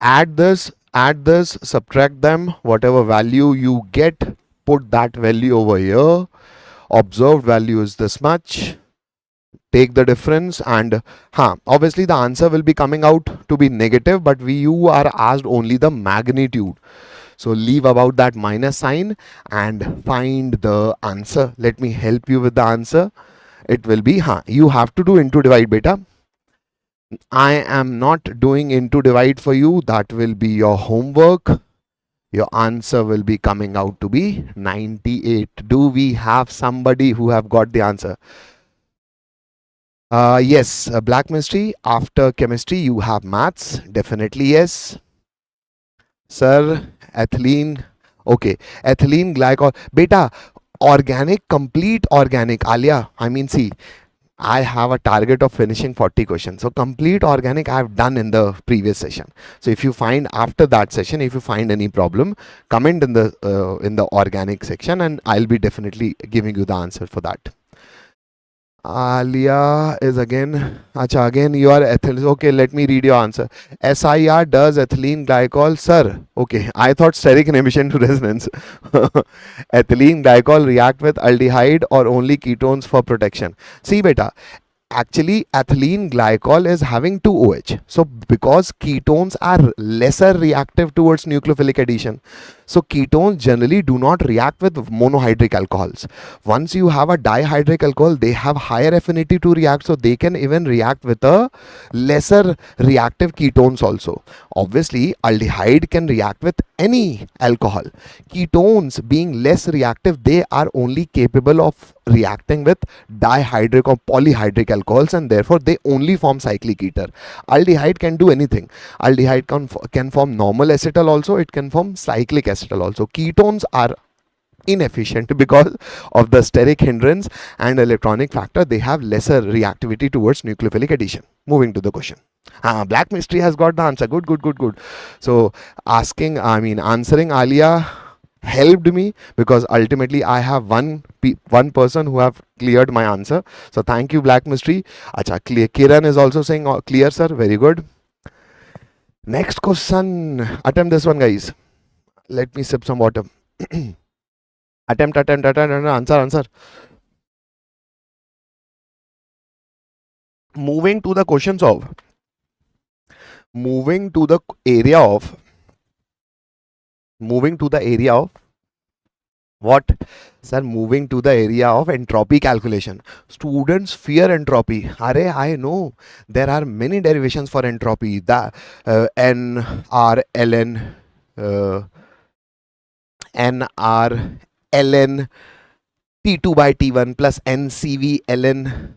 add this, subtract them, whatever value you get, put that value over here. Observed value is this much. Take the difference and obviously the answer will be coming out to be negative, but you are asked only the magnitude. So leave about that minus sign and find the answer. Let me help you with the answer. It will be, you have to do into divide beta. I am not doing into divide for you. That will be your homework. Your answer will be coming out to be 98. Do we have somebody who have got the answer? Yes, black chemistry. After chemistry, you have maths. Definitely yes. Sir, ethylene. Okay, ethylene glycol. Beta, organic, complete organic. Alia, I mean, see, I have a target of finishing 40 questions. So complete organic I have done in the previous session. So if you find after that session, if you find any problem, comment in the organic section and I'll be definitely giving you the answer for that. Alia is again, acha, again you are ethylene. Okay, let me read your answer. SIR does ethylene glycol, sir. Okay, I thought steric inhibition to resonance. Ethylene glycol react with aldehyde or only ketones for protection. See beta, actually ethylene glycol is having 2 OH. So because ketones are lesser reactive towards nucleophilic addition, so ketones generally do not react with monohydric alcohols. Once you have a dihydric alcohol, they have higher affinity to react, so they can even react with a lesser reactive ketones also. Obviously aldehyde can react with any alcohol. Ketones being less reactive, they are only capable of reacting with dihydric or polyhydric alcohols and therefore they only form cyclic ether. Aldehyde can do anything. Aldehyde can form normal acetal also, it can form cyclic acetal also. Ketones are inefficient because of the steric hindrance and electronic factor. They have lesser reactivity towards nucleophilic addition. Moving to the question. Black mystery has got the answer. Good. So answering Alia, helped me, because ultimately I have one person who have cleared my answer. So thank you, Black Mystery. Acha, clear. Kiran is also saying clear, sir. Very good. Next question. Attempt this one, guys. Let me sip some water. attempt. Answer. Moving to the questions of. Moving to the area of. Moving to the area of. What? Sir, moving to the area of entropy calculation. Students fear entropy. Are I know there are many derivations for entropy. The N R ln N R ln T2 by T1 plus NCV ln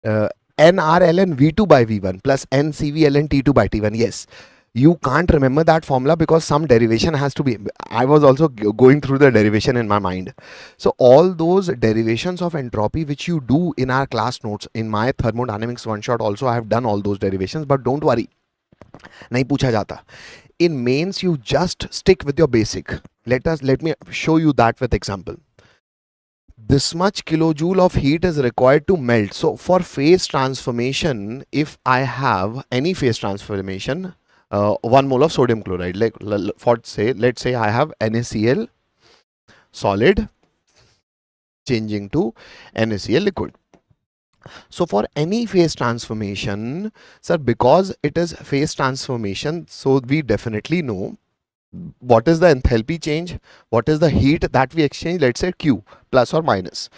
NR ln V2 by V1 plus NCV ln T2 by T1. Yes. You can't remember that formula because some derivation has to be. I was also going through the derivation in my mind. So all those derivations of entropy which you do in our class notes, in my thermodynamics one shot also I have done all those derivations, but don't worry, nahi pucha jata. In mains you just stick with your basic. Let me show you that with example. This much kilojoule of heat is required to melt. So for phase transformation, if I have any phase transformation, 1 mole of sodium chloride, like let's say I have NaCl solid changing to NaCl liquid. So for any phase transformation, sir, because it is phase transformation, so we definitely know what is the enthalpy change, what is the heat that we exchange. Let's say Q, plus or minus.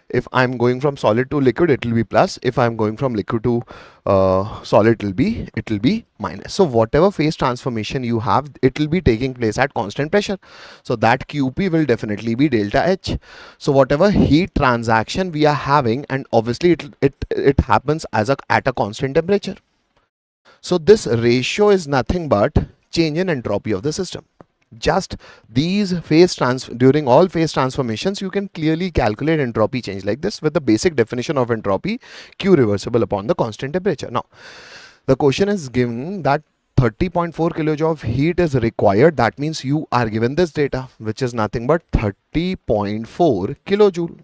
If I'm going from solid to liquid, it will be plus. If I'm going from liquid to solid, it will be minus. So whatever phase transformation you have, it will be taking place at constant pressure. So that QP will definitely be delta H. So whatever heat transaction we are having, and obviously it happens at a constant temperature. So this ratio is nothing but change in entropy of the system. Just these during all phase transformations, you can clearly calculate entropy change like this with the basic definition of entropy, Q reversible upon the constant temperature. Now, the question is given that 30.4 kilojoule of heat is required. That means you are given this data, which is nothing but 30.4 kilojoule.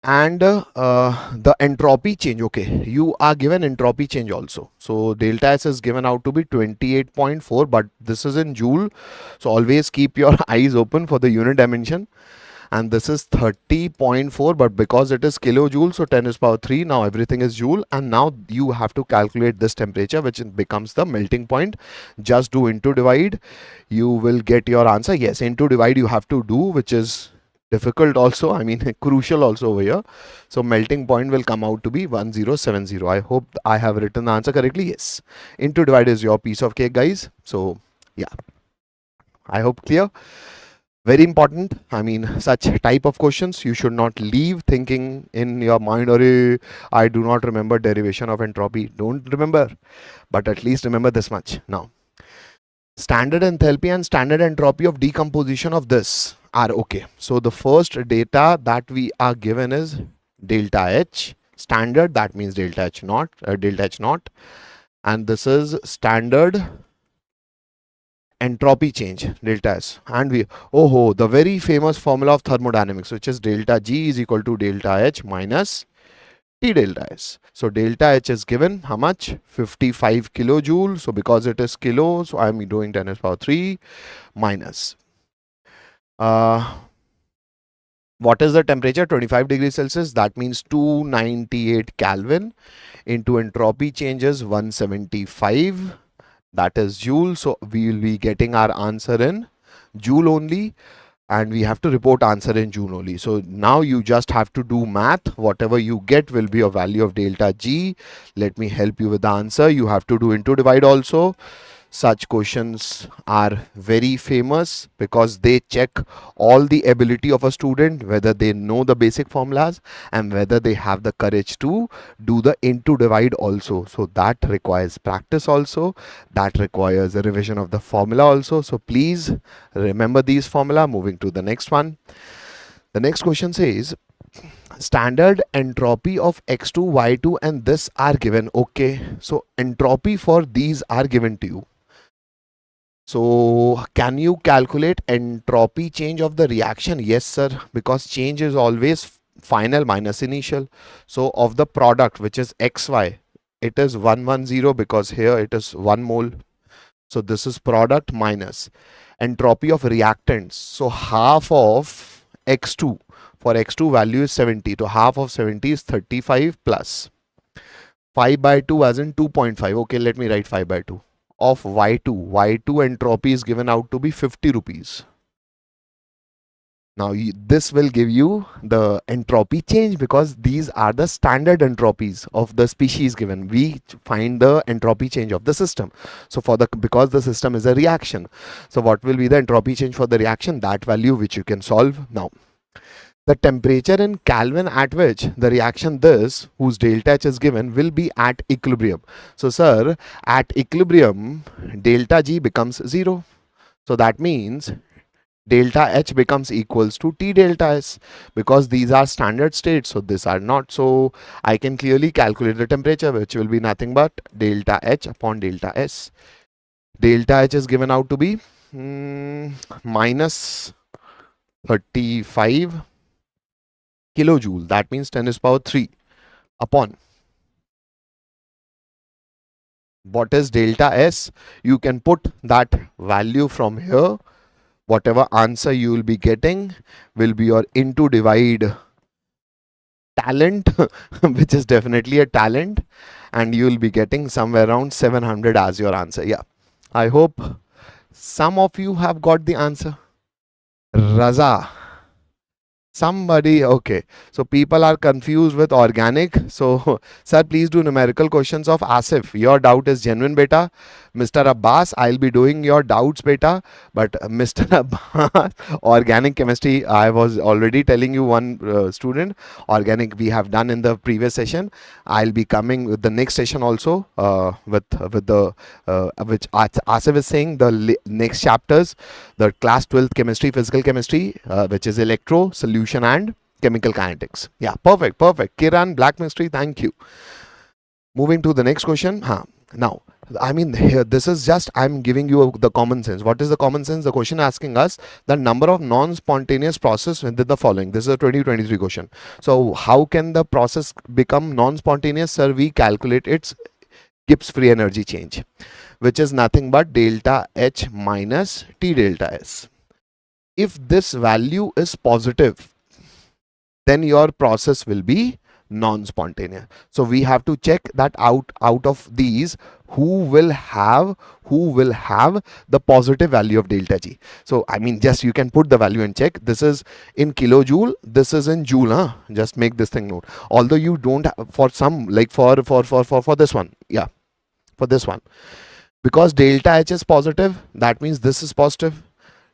And the entropy change, okay, you are given entropy change also. So delta S is given out to be 28.4, but this is in joule, so always keep your eyes open for the unit dimension. And this is 30.4, but because it is kilojoule, so 10 is power 3, now everything is joule. And now you have to calculate this temperature, which becomes the melting point. Just do into divide, you will get your answer. Yes, into divide you have to do, which is difficult also, I mean crucial also over here. So melting point will come out to be 1070. I hope I have written the answer correctly. Yes, into divide is your piece of cake, guys. So yeah, I hope clear. Very important. I mean, such type of questions you should not leave thinking in your mind, or I do not remember derivation of entropy. Don't remember, but at least remember this much. Now, standard enthalpy and standard entropy of decomposition of this are okay. So the first data that we are given is delta H standard, that means delta H naught, and this is standard entropy change, delta S. And the very famous formula of thermodynamics, which is delta G is equal to delta H minus T delta S. So delta H is given how much? 55 kilojoule. So because it is kilo, so I'm doing 10 to the power 3 minus. What is the temperature? 25 degrees Celsius. That means 298 Kelvin into entropy changes 175. That is joule. So we will be getting our answer in joule only, and we have to report answer in joule only. So now you just have to do math. Whatever you get will be a value of delta G. Let me help you with the answer. You have to do into divide also. Such questions are very famous because they check all the ability of a student, whether they know the basic formulas and whether they have the courage to do the into divide also. So that requires practice also, that requires a revision of the formula also. So please remember these formula. Moving to the next one. The next question says standard entropy of x2, y2 and this are given. Okay, so entropy for these are given to you. So can you calculate entropy change of the reaction? Yes, sir, because change is always final minus initial. So of the product, which is XY, it is 110 because here it is 1 mole. So this is product minus entropy of reactants. So half of X2, for X2 value is 70. So half of 70 is 35 plus 5 by 2 as in 2.5. Okay, let me write 5 by 2 of Y2. Y2 entropy is given out to be 50 rupees. Now this will give you the entropy change because these are the standard entropies of the species given. We find the entropy change of the system. So for the, because the system is a reaction, so what will be the entropy change for the reaction? That value which you can solve now. The temperature in Kelvin at which the reaction this, whose delta H is given, will be at equilibrium. So sir, at equilibrium, delta G becomes 0. So that means delta H becomes equals to T delta S, because these are standard states, so these are not. So I can clearly calculate the temperature, which will be nothing but delta H upon delta S. Delta H is given out to be minus 35 kilojoule. That means 10 is power 3 upon. What is delta S? You can put that value from here. Whatever answer you will be getting will be your into divide talent, which is definitely a talent, and you will be getting somewhere around 700 as your answer. Yeah, I hope some of you have got the answer. Raza. Somebody, okay. So people are confused with organic. So, sir, please do numerical questions of Asif. Your doubt is genuine, beta. Mr. Abbas, I'll be doing your doubts, beta. But Mr. Abbas, organic chemistry, I was already telling you one student. Organic we have done in the previous session. I'll be coming with the next session also with the which Asif is saying the next chapters, the class 12th chemistry, physical chemistry, which is electro, solution and chemical kinetics. Yeah, perfect, perfect. Kiran, black chemistry, thank you. Moving to the next question. Now, I mean, here, this is just, I'm giving you the common sense. What is the common sense? The question asking us the number of non-spontaneous process within the following. This is a 2023 question. So how can the process become non-spontaneous? Sir, we calculate its Gibbs free energy change, which is nothing but delta H minus T delta S. If this value is positive, then your process will be non-spontaneous. So we have to check that out of these who will have the positive value of delta G. So I mean, just you can put the value and check. This is in kilojoule, this is in joule, huh? Just make this thing note. Although you don't have, for some, like for this one, yeah, for this one, because delta H is positive, that means this is positive.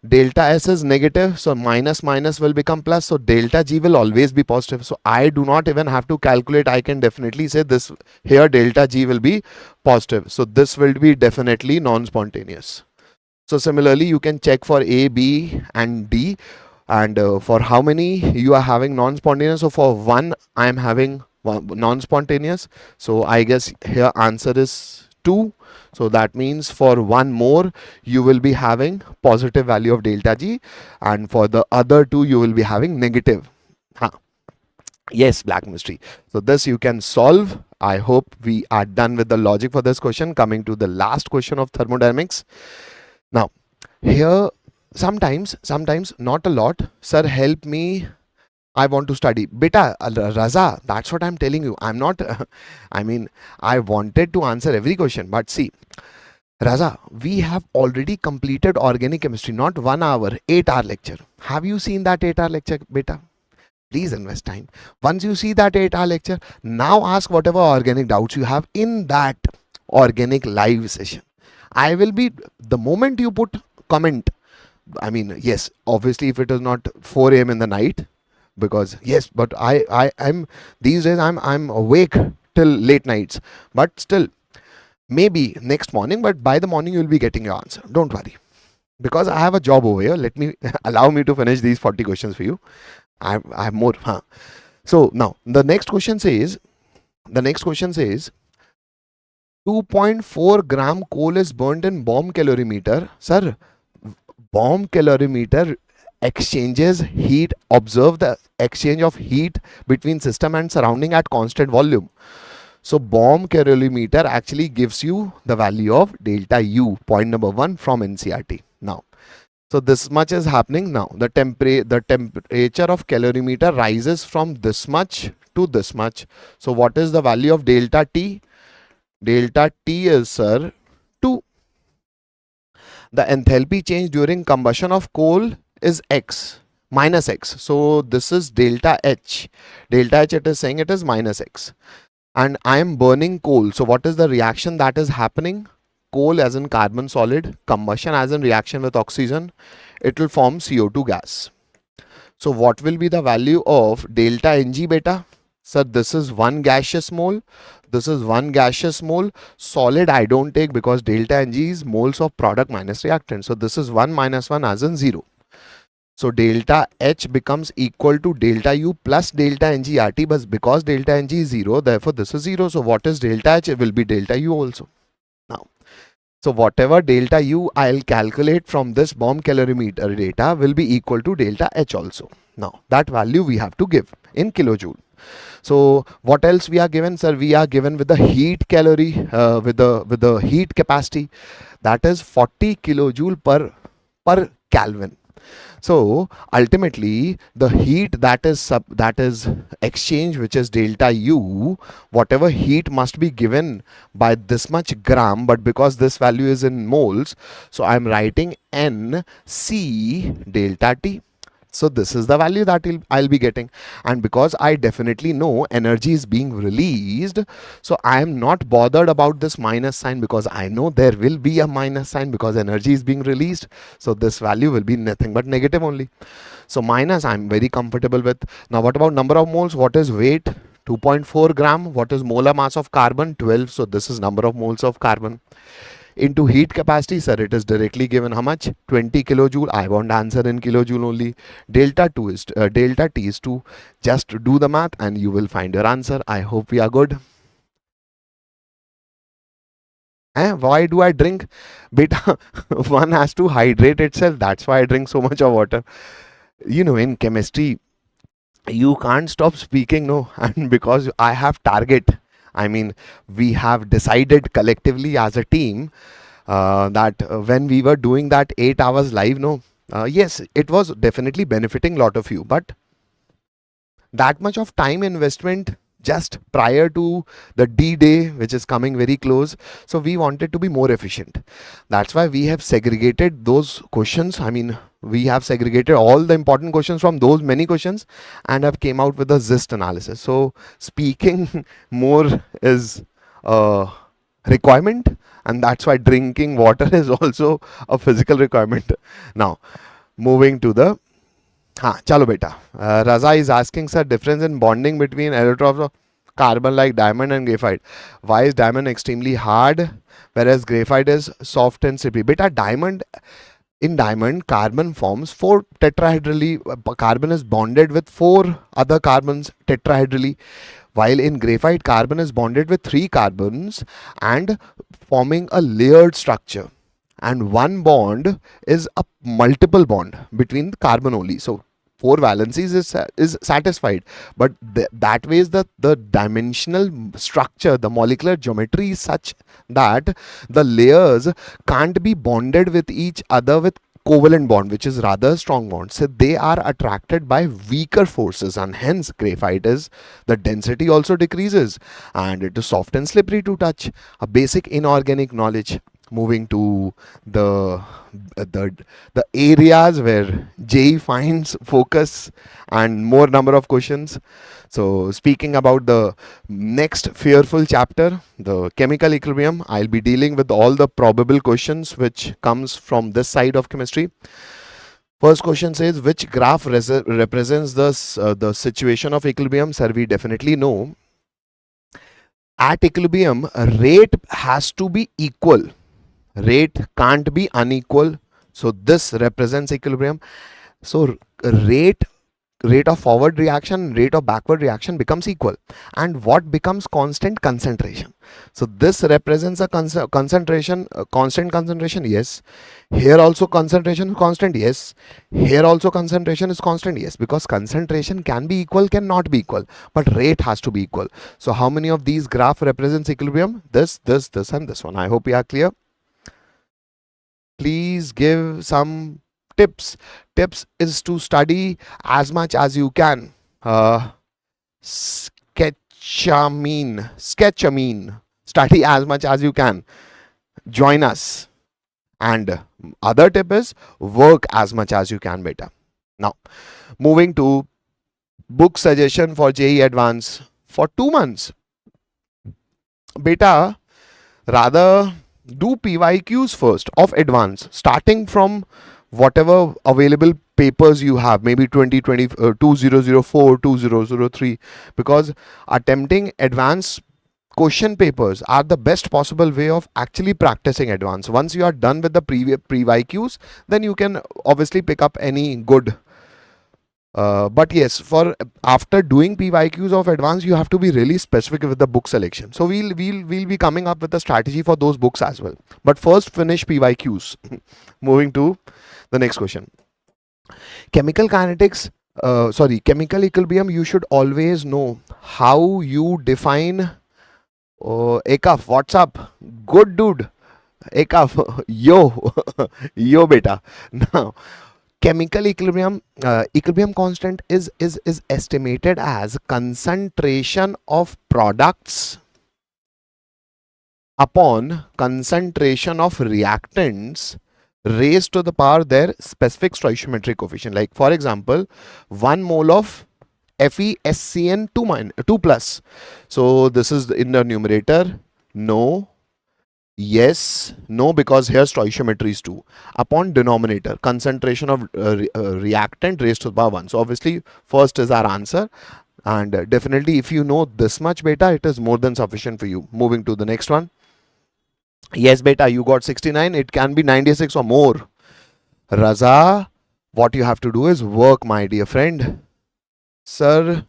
Delta S is negative, so minus minus will become plus, so delta G will always be positive. So I do not even have to calculate. I can definitely say this here delta G will be positive, so this will be definitely non-spontaneous. So similarly you can check for A, B and D, and for how many you are having non-spontaneous. So for one I am having non-spontaneous, so I guess here answer is 2. So that means for one more you will be having positive value of delta G, and for the other two you will be having negative. Yes, black mystery. So this you can solve. I hope we are done with the logic for this question. Coming to the last question of thermodynamics. Now here, sometimes not a lot. Sir, help me, I want to study. Beta, Raza, that's what I'm telling you. I'm not, I mean, I wanted to answer every question, but see, Raza, we have already completed organic chemistry, not 1 hour, 8-hour lecture. Have you seen that 8-hour lecture, beta? Please invest time. Once you see that 8-hour lecture, now ask whatever organic doubts you have in that organic live session. I will be, the moment you put comment, I mean, yes, obviously if it is not 4 a.m. in the night, because yes, but I'm these days I'm awake till late nights, but still maybe next morning, but by the morning you'll be getting your answer. Don't worry, because I have a job over here. Let me allow me to finish these 40 questions for you. I have more. So now the next question says 2.4 gram coal is burnt in bomb calorimeter. Sir, bomb calorimeter exchanges heat. Observe the exchange of heat between system and surrounding at constant volume. So bomb calorimeter actually gives you the value of delta U, point number 1 from NCERT. Now, so this much is happening now. The temperature of calorimeter rises from this much to this much. So what is the value of delta T? Delta T is, sir, 2. The enthalpy change during combustion of coal is X, minus X. So this is delta H. Delta H, it is saying it is minus X. And I am burning coal. So what is the reaction that is happening? Coal as in carbon solid, combustion as in reaction with oxygen, it will form CO2 gas. So what will be the value of delta Ng beta? Sir, this is 1 gaseous mole. This is 1 gaseous mole. Solid I don't take because delta Ng is moles of product minus reactant. So this is 1 minus 1 as in 0. So delta H becomes equal to delta U plus delta Ng RT, but because delta Ng is 0, therefore this is 0. So what is delta H? It will be delta U also. Now, so whatever delta U I'll calculate from this bomb calorimeter data will be equal to delta H also. Now that value we have to give in kilojoule. So what else we are given, sir? We are given with the heat calorie, with the heat capacity, that is 40 kilojoule per Kelvin. So ultimately the heat that is exchange, which is delta U, whatever heat must be given by this much gram, but because this value is in moles, so I'm writing N C delta T. So this is the value that I'll be getting, and because I definitely know energy is being released, so I am not bothered about this minus sign, because I know there will be a minus sign because energy is being released. So this value will be nothing but negative only. So minus I'm very comfortable with. Now what about number of moles? What is weight? 2.4 gram. What is molar mass of carbon? 12. So this is number of moles of carbon. Into heat capacity, sir, it is directly given how much? 20 kilojoule. I want answer in kilojoule only. Delta T is 2. Just do the math and you will find your answer. I hope we are good. Why do I drink? Beta, one has to hydrate itself. That's why I drink so much of water. You know, in chemistry, you can't stop speaking, no. And because I have target, I mean, we have decided collectively as a team that when we were doing that 8 hours live, no, yes, it was definitely benefiting a lot of you, but that much of time investment just prior to the D day, which is coming very close. So we wanted to be more efficient. That's why we have segregated those questions. I mean, we have segregated all the important questions from those many questions and have came out with a zest analysis. So speaking more is a requirement, and that's why drinking water is also a physical requirement. Now, moving to the chalo beta. Raza is asking, sir, difference in bonding between allotropes of carbon like diamond and graphite. Why is diamond extremely hard, whereas graphite is soft and slippery? Beta, in diamond, carbon forms 4 tetrahedrally. Carbon is bonded with 4 other carbons tetrahedrally, while in graphite, carbon is bonded with 3 carbons and forming a layered structure. And one bond is a multiple bond between the carbon only. So 4 valencies is satisfied, but that way is the dimensional structure, the molecular geometry is such that the layers can't be bonded with each other with covalent bond, which is rather strong bond. So they are attracted by weaker forces, and hence graphite is, the density also decreases and it is soft and slippery to touch. A basic inorganic knowledge. Moving to the areas where JEE finds focus and more number of questions. So speaking about the next fearful chapter, the chemical equilibrium, I'll be dealing with all the probable questions which comes from this side of chemistry. First question says, which graph represents the situation of equilibrium? Sir, we definitely know at equilibrium rate has to be equal. Rate can't be unequal. So this represents equilibrium. So rate rate of forward reaction, rate of backward reaction becomes equal. And what becomes constant? Concentration. So this represents a concentration, constant concentration, yes. Here also concentration is constant, yes. Here also concentration is constant, yes, because concentration can be equal, cannot be equal, but rate has to be equal. So how many of these graph represents equilibrium? This, and this one. I hope you are clear. Please give some tips. Tips is to study as much as you can. Sketchamine. Study as much as you can. Join us. And other tip is work as much as you can, beta. Now, moving to book suggestion for JEE Advance for 2 months. Beta, rather do PYQs first of advance, starting from whatever available papers you have, maybe 2004, 2003, because attempting advanced question papers are the best possible way of actually practicing advance. Once you are done with the pre-YQs, then you can obviously pick up any good. But yes, for after doing PYQs of advance, you have to be really specific with the book selection. So we'll be coming up with a strategy for those books as well. But first finish PYQs. Moving to the next question. Chemical kinetics, chemical equilibrium, you should always know how you define. Ekaf, what's up? Good dude. Ekaf, yo, yo beta. Now, chemical equilibrium, equilibrium constant is estimated as concentration of products upon concentration of reactants raised to the power their specific stoichiometric coefficient. Like for example, 1 mole of FeSCN 2 plus. So this is in the numerator. No, yes, no, because here stoichiometry is 2. Upon denominator, concentration of reactant raised to the power 1. So obviously first is our answer. And definitely if you know this much beta, it is more than sufficient for you. Moving to the next one. Yes beta, you got 69. It can be 96 or more. Raza, what you have to do is work, my dear friend. Sir,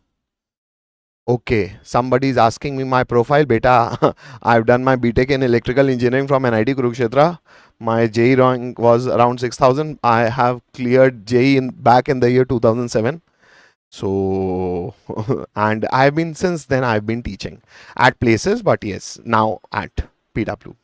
okay, somebody is asking me my profile. Beta, I've done my BTech in electrical engineering from NIT Kurukshetra. My JEE rank was around 6,000. I have cleared JEE back in the year 2007. So, and I've been, since then I've been teaching at places, but yes, now at PW.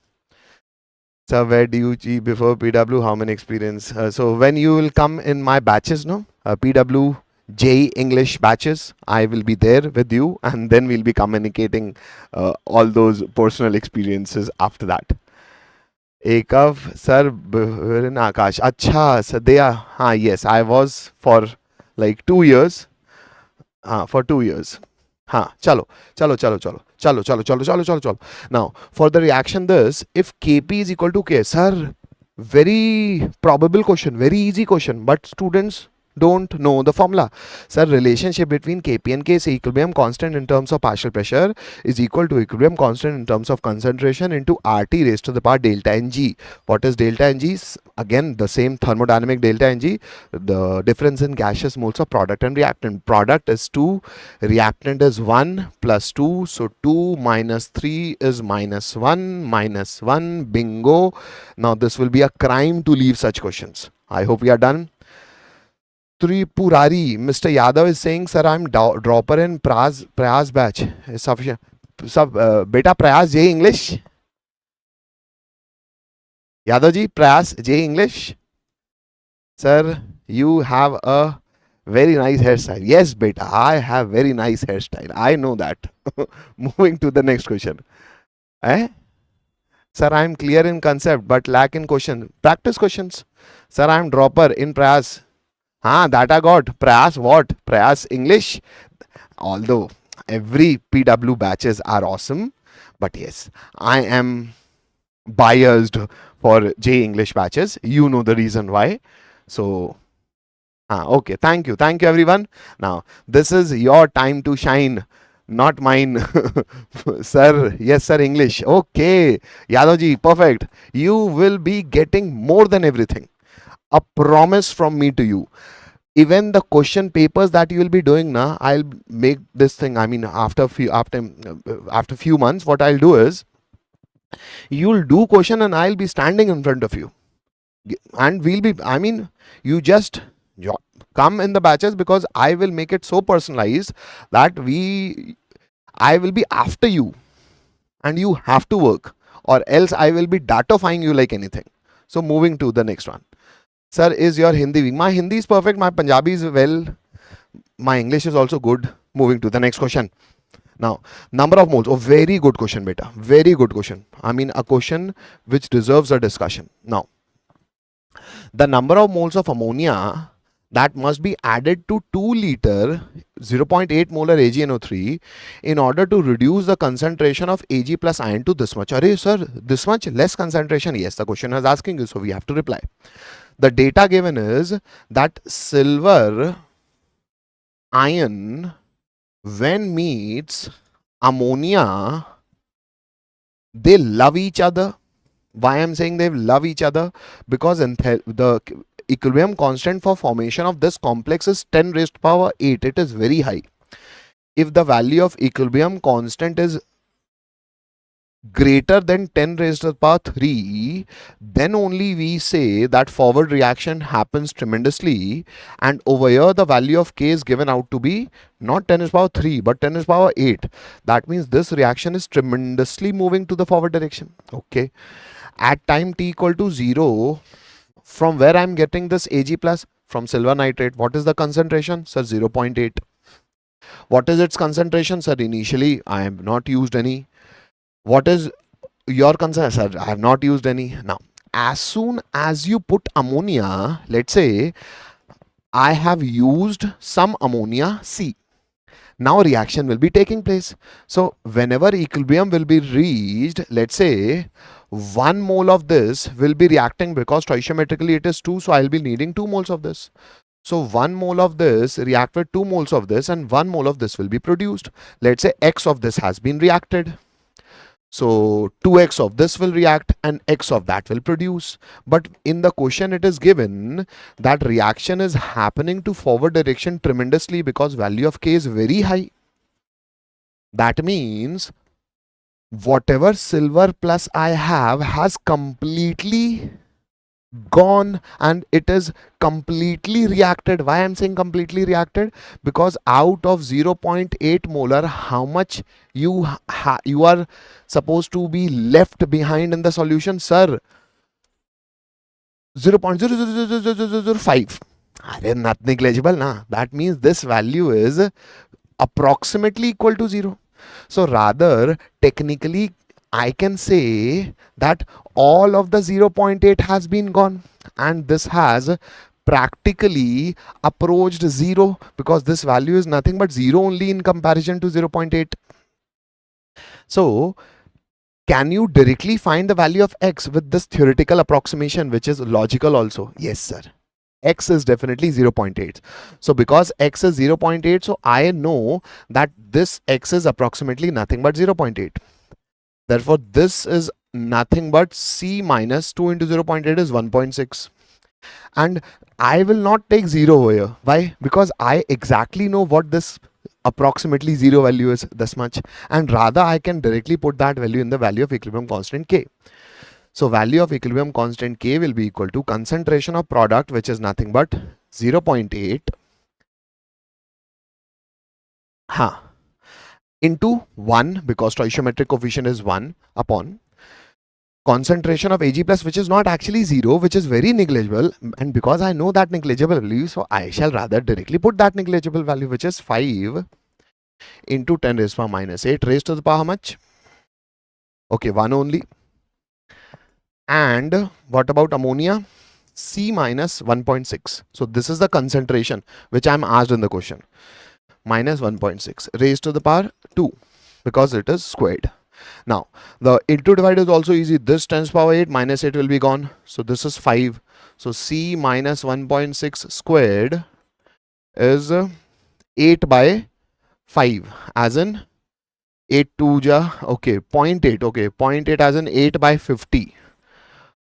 So where do you G before PW? How many experience? So when you will come in my batches, no? PW JEE English batches, I will be there with you, and then we'll be communicating all those personal experiences after that. Ekav, sir, in Akash. Acha, Sadhya. Ah, yes, I was for like 2 years. For 2 years. Chalo. Now, for the reaction this, if Kp is equal to K, sir, very probable question, very easy question, but students don't know the formula. Sir, relationship between Kp and K, equilibrium constant in terms of partial pressure is equal to equilibrium constant in terms of concentration into RT raised to the power delta Ng. What is delta Ng? Again, the same thermodynamic delta Ng, the difference in gaseous moles of product and reactant. Product is 2, reactant is 1 plus 2. So 2 minus 3 is minus 1, bingo. Now this will be a crime to leave such questions. I hope we are done. Tripurari, Mr. Yadav is saying, sir, I'm dropper in Prayas batch. Is sufficient. Beta Prayas JEE English. Yadav ji, Prayas JEE English. Sir, you have a very nice hairstyle. Yes, beta, I have very nice hairstyle. I know that. Moving to the next question. Sir, I am clear in concept but lack in question. Practice questions. Sir, I am dropper in Prayas. That I got. Prayas what? Prayas English. Although every PW batches are awesome, but yes, I am biased for JEE English batches. You know the reason why. So, okay. Thank you everyone. Now, this is your time to shine, not mine. Sir, yes sir, English. Okay, Yadavji, perfect. You will be getting more than everything. A promise from me to you. even the question papers that you will be doing now, I'll make this thing, I mean, after few months, what I'll do is, you'll do question and I'll be standing in front of you, and we'll be, I mean, you just come in the batches, because I will make it so personalized that I will be after you and you have to work, or else I will be datifying you like anything. So moving to the next one. Sir, is your Hindi weak? My Hindi is perfect, my Punjabi is well, my English is also good. Moving to the next question. Now, number of moles. Oh, very good question, beta. Very good question. I mean, a question which deserves a discussion. Now, the number of moles of ammonia that must be added to 2 liter 0.8 molar AgNO3 in order to reduce the concentration of Ag plus ion to this much. Arey sir, this much less concentration? Yes, the question is asking you, so we have to reply. The data given is that silver ion, when meets ammonia, they love each other. Why I'm saying they love each other? Because the equilibrium constant for formation of this complex is 10 raised to power 8. It is very high. If the value of equilibrium constant is greater than 10 raised to the power 3, then only we say that forward reaction happens tremendously, and over here the value of K is given out to be not 10 raised to the power 3 but 10 raised to the power 8. That means this reaction is tremendously moving to the forward direction. Okay, at time t equal to 0, from where I'm getting this Ag plus? From silver nitrate. What is the concentration? Sir, 0.8. What is its concentration? Sir, initially I have not used any. What is your concern? Sir, I have not used any. Now, as soon as you put ammonia, let's say I have used some ammonia C. Now reaction will be taking place. So whenever equilibrium will be reached, let's say 1 mole of this will be reacting, because stoichiometrically it is 2, so I'll be needing 2 moles of this. So 1 mole of this react with 2 moles of this, and 1 mole of this will be produced. Let's say X of this has been reacted. So 2x of this will react and x of that will produce. But in the question it is given that reaction is happening to forward direction tremendously because value of K is very high. That means whatever silver plus I have has completely gone and it is completely reacted. Why I'm saying completely reacted? Because out of 0.8 molar, how much you are supposed to be left behind in the solution? Sir, 0.00005. Not negligible, na. That means this value is approximately equal to 0. So rather, technically, I can say that all of the 0.8 has been gone, and this has practically approached 0, because this value is nothing but 0 only in comparison to 0.8. So can you directly find the value of X with this theoretical approximation, which is logical also? Yes, sir. X is definitely 0.8. So because X is 0.8, so I know that this X is approximately nothing but 0.8. Therefore, this is nothing but C minus 2 into 0.8 is 1.6. And I will not take 0 over here. Why? Because I exactly know what this approximately 0 value is, this much. And rather, I can directly put that value in the value of equilibrium constant K. So value of equilibrium constant K will be equal to concentration of product, which is nothing but 0.8 into 1, because stoichiometric coefficient is 1, upon concentration of Ag plus, which is not actually 0, which is very negligible. And because I know that negligible value, so I shall rather directly put that negligible value, which is 5 into 10 raised to the power minus 8 raised to the power how much? Okay, 1 only. And what about ammonia? C minus 1.6. So this is the concentration which I am asked in the question. Minus 1.6 raised to the power 2, because it is squared. Now, the into divide is also easy. This 10 to the power 8 minus 8 will be gone. So this is 5. So C minus 1.6 squared is 8 by 5, as in 8 2 ja, okay, 0.8, okay, 0.8 as in 8 by 50.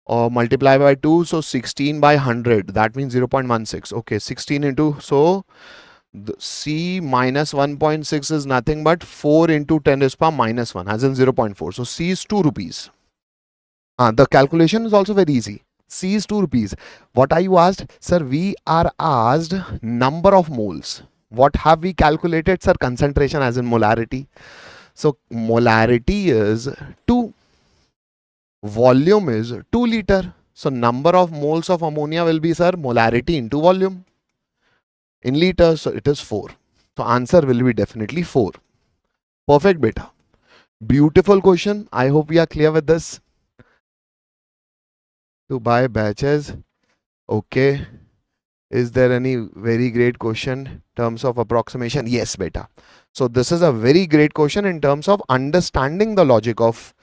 or multiply by 2, so 16 by 100, that means 0.16. Okay, 16 into, so the C minus 1.6 is nothing but 4 into 10 raised to power minus 1, as in 0.4. So C is 2 rupees. The calculation is also very easy. C is 2 rupees. What are you asked? Sir, we are asked number of moles. What have we calculated? Sir, concentration as in molarity. So molarity is 2. Volume is 2 liter. So number of moles of ammonia will be, sir, molarity into volume. In liters, so it is 4. So answer will be definitely 4. Perfect, beta. Beautiful question. I hope we are clear with this. To buy batches. Okay. Is there any very great question in terms of approximation? Yes, beta. So this is a very great question in terms of understanding the logic of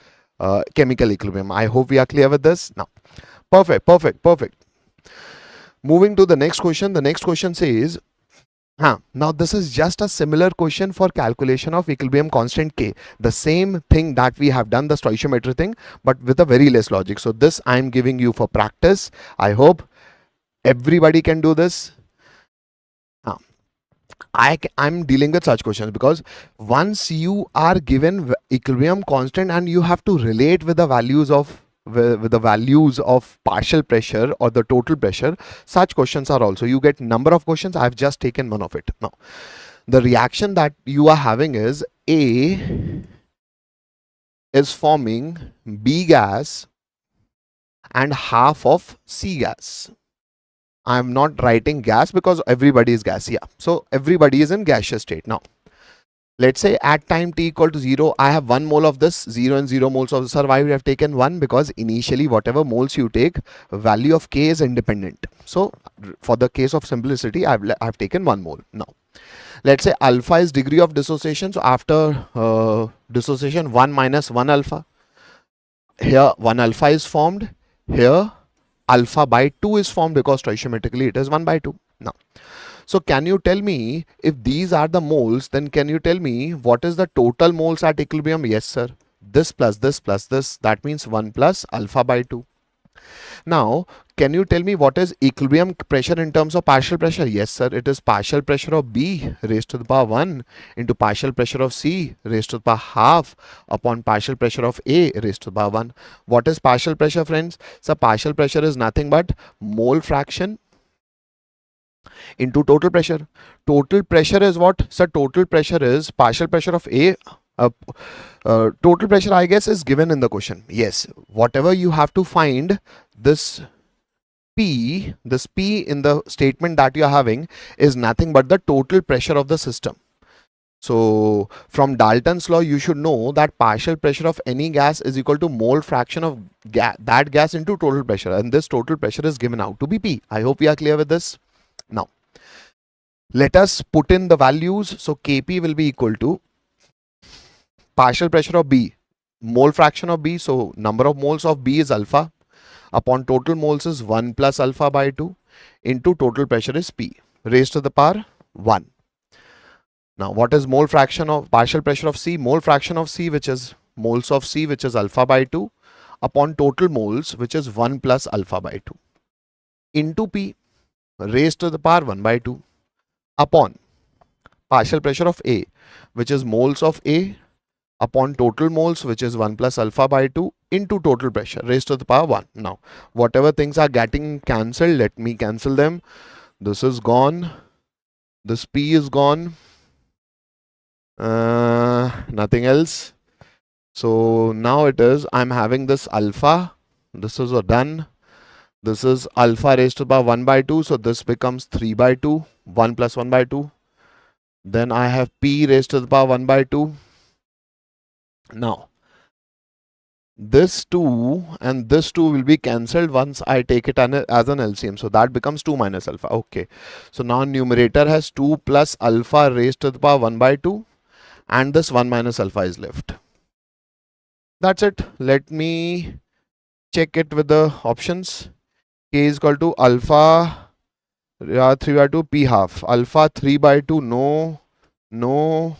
chemical equilibrium. I hope we are clear with this. Now, perfect, perfect, perfect. Moving to the next question. The next question says, now this is just a similar question for calculation of equilibrium constant K. The same thing that we have done, the stoichiometry thing, but with a very less logic. So this I am giving you for practice. I hope everybody can do this. I'm dealing with such questions because once you are given equilibrium constant and you have to relate with the values of partial pressure or the total pressure, such questions are also, you get number of questions. I've just taken one of it. Now the reaction that you are having is A is forming B gas and half of C gas. I'm not writing gas because everybody is gas. Yeah, so everybody is in gaseous state. Now let's say at time t equal to 0, I have 1 mole of this, 0 and 0 moles of this. Sir, why we have taken 1? Because initially whatever moles you take, value of K is independent. So for the case of simplicity, I've taken 1 mole. Now let's say alpha is degree of dissociation. So after dissociation, 1 minus 1 alpha. Here 1 alpha is formed. Here alpha by 2 is formed because stoichiometrically it is 1 by 2. Now, so can you tell me if these are the moles, then can you tell me what is the total moles at equilibrium? Yes, sir. This plus this plus this, that means 1 plus alpha by 2. Now, can you tell me what is equilibrium pressure in terms of partial pressure? Yes, sir. It is partial pressure of B raised to the power 1 into partial pressure of C raised to the power half upon partial pressure of A raised to the power 1. What is partial pressure, friends? So, partial pressure is nothing but mole fraction into total pressure. Total pressure is what? So, total pressure is partial pressure of A. Total pressure, I guess, is given in the question. Yes, whatever you have to find, this P in the statement that you are having is nothing but the total pressure of the system. So from Dalton's law, you should know that partial pressure of any gas is equal to mole fraction of that gas into total pressure, and this total pressure is given out to be P. I hope we are clear with this. Now let us put in the values. So Kp will be equal to partial pressure of B, mole fraction of B, so number of moles of B is alpha, upon total moles is 1 plus alpha by 2 into total pressure is P raised to the power 1. Now what is mole fraction of partial pressure of C? Mole fraction of C, which is moles of C, which is alpha by 2, upon total moles, which is 1 plus alpha by 2 into P raised to the power 1 by 2 upon partial pressure of A, which is moles of A upon total moles, which is 1 plus alpha by 2 into total pressure raised to the power 1. Now whatever things are getting cancelled, let me cancel them. This is gone, this P is gone, nothing else. So now it is, I'm having this alpha, this is a done, this is alpha raised to the power 1 by 2, so this becomes 3 by 2, 1 plus 1 by 2. Then I have P raised to the power 1 by 2. Now this 2 and this 2 will be cancelled once I take it as an LCM. So that becomes 2 minus alpha. Okay. So now numerator has 2 plus alpha raised to the power 1 by 2 and this 1 minus alpha is left. That's it. Let me check it with the options. K is equal to alpha 3 by 2 P half. Alpha 3 by 2 no.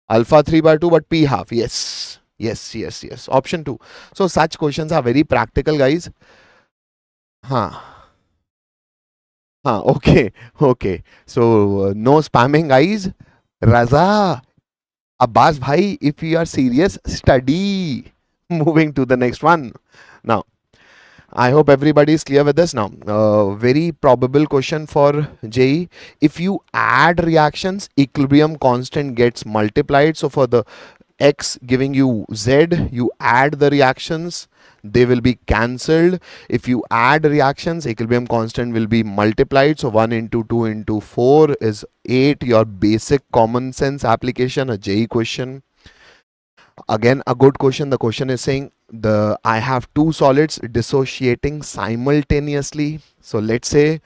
Alpha 3 by 2 but P half. Yes. Option 2. So such questions are very practical, guys. Huh. Huh. Okay. Okay. So no spamming, guys. Raza, Abbas bhai, if you are serious, study. Moving to the next one. Now, I hope everybody is clear with this now. Very probable question for JEE. If you add reactions, equilibrium constant gets multiplied. So for the X giving you Z, you add the reactions, they will be cancelled. If you add reactions, equilibrium constant will be multiplied. So 1 into 2 into 4 is 8. Your basic common sense application, a JEE question. Again, a good question. The question is saying I have two solids dissociating simultaneously. So let's say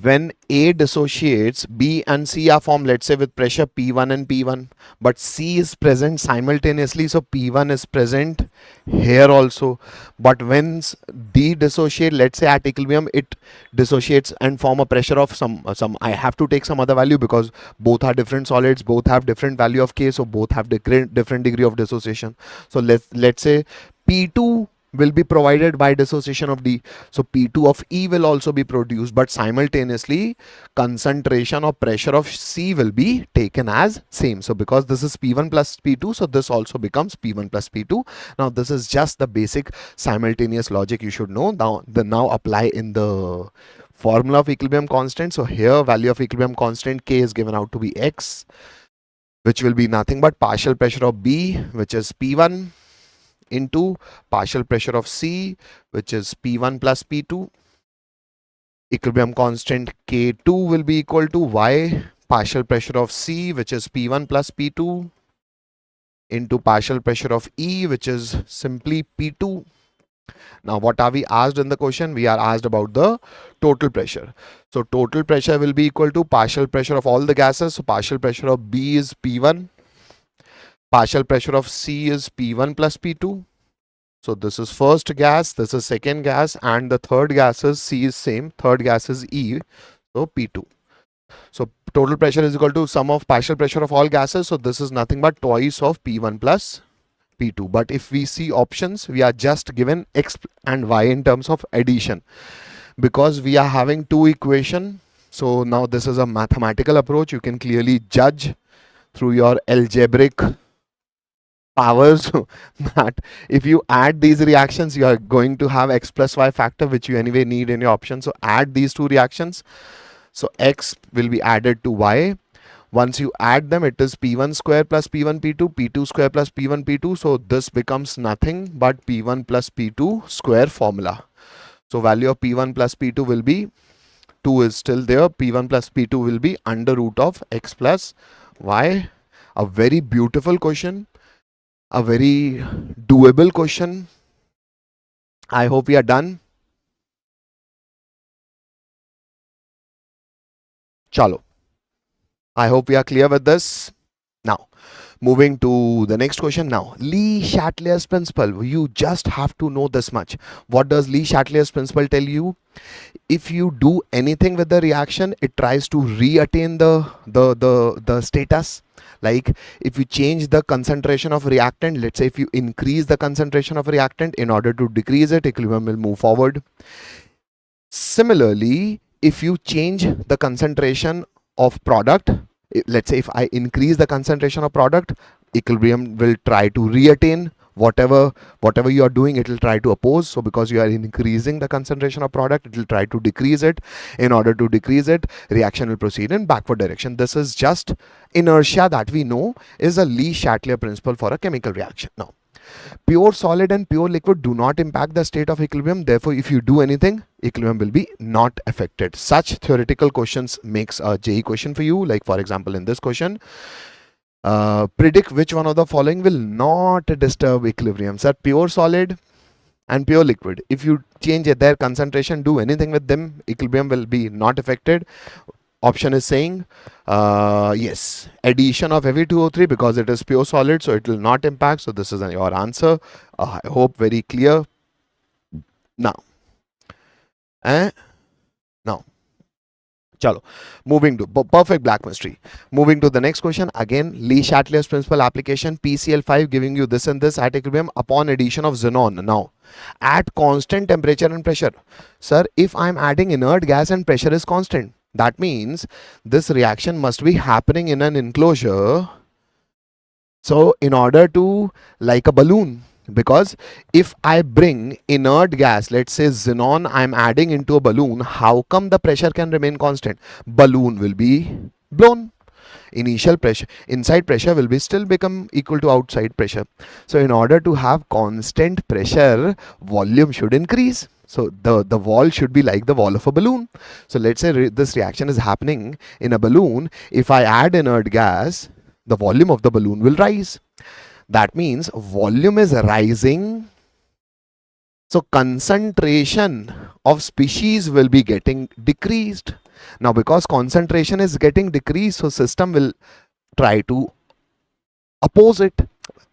when A dissociates, B and C are formed, let's say with pressure P1 and P1, but C is present simultaneously, so P1 is present here also. But when D dissociate, let's say at equilibrium, it dissociates and form a pressure of some. I have to take some other value because both are different solids, both have different value of K, so both have different degree of dissociation. So let's say P2 will be provided by dissociation of D. So P2 of E will also be produced, but simultaneously concentration or pressure of C will be taken as same. So because this is P1 plus P2, so this also becomes P1 plus P2. Now this is just the basic simultaneous logic you should know. Now apply in the formula of equilibrium constant. So here value of equilibrium constant K is given out to be X, which will be nothing but partial pressure of B, which is P1, into partial pressure of C, which is P1 plus P2. Equilibrium constant K2 will be equal to Y, partial pressure of C, which is P1 plus P2, into partial pressure of E, which is simply P2. Now, what are we asked in the question? We are asked about the total pressure. So, total pressure will be equal to partial pressure of all the gases. So, partial pressure of B is P1, partial pressure of C is P1 plus P2. So this is first gas, this is second gas, and the third gas is C is same. Third gas is E, so P2. So total pressure is equal to sum of partial pressure of all gases. So this is nothing but twice of P1 plus P2. But if we see options, we are just given X and Y in terms of addition. Because we are having two equation. So now this is a mathematical approach. You can clearly judge through your algebraic powers that if you add these reactions, you are going to have X plus Y factor, which you anyway need in your option. So add these two reactions. So X will be added to Y. Once you add them, it is P1 square plus P1 P2, P2 square plus P1 P2. So this becomes nothing but P1 plus P2 square formula. So value of P1 plus P2 will be 2 is still there. P1 plus P2 will be under root of X plus Y. A very beautiful question. A very doable question. I hope we are done. Chalo. I hope we are clear with this. Now, moving to the next question now. Le-Chatelier's principle. You just have to know this much. What does Le-Chatelier's principle tell you? If you do anything with the reaction, it tries to re-attain the status. Like if you change the concentration of reactant, let's say if you increase the concentration of reactant in order to decrease it, equilibrium will move forward. Similarly, if you change the concentration of product, let's say if I increase the concentration of product, equilibrium will try to reattain whatever you are doing, it will try to oppose. So because you are increasing the concentration of product, it will try to decrease it. In order to decrease it, reaction will proceed in backward direction. This is just inertia that we know is a Le-Chatelier principle for a chemical reaction. Now, pure solid and pure liquid do not impact the state of equilibrium. Therefore, if you do anything, equilibrium will be not affected. Such theoretical questions makes a JEE question for you. Like for example, in this question, predict which one of the following will not disturb equilibrium. Sir, pure solid and pure liquid. If you change their concentration, do anything with them, equilibrium will be not affected. Option is saying yes, addition of Fe2O3 because it is pure solid, so it will not impact. So this is your answer. I hope very clear. Now, now Chalo, moving to perfect black chemistry. Moving to the next question. Again, Lee Chatelier's principal application, PCl5 giving you this and this at equilibrium upon addition of xenon. Now, at constant temperature and pressure. Sir, if I'm adding inert gas and pressure is constant, that means this reaction must be happening in an enclosure. So in order to, like a balloon, because if I bring inert gas, let's say xenon, I'm adding into a balloon, how come the pressure can remain constant? Balloon will be blown. Initial pressure, inside pressure will be still become equal to outside pressure. So in order to have constant pressure, volume should increase. So the wall should be like the wall of a balloon. So let's say this reaction is happening in a balloon. If I add inert gas, the volume of the balloon will rise. That means volume is rising. So concentration of species will be getting decreased. Now because concentration is getting decreased, so system will try to oppose it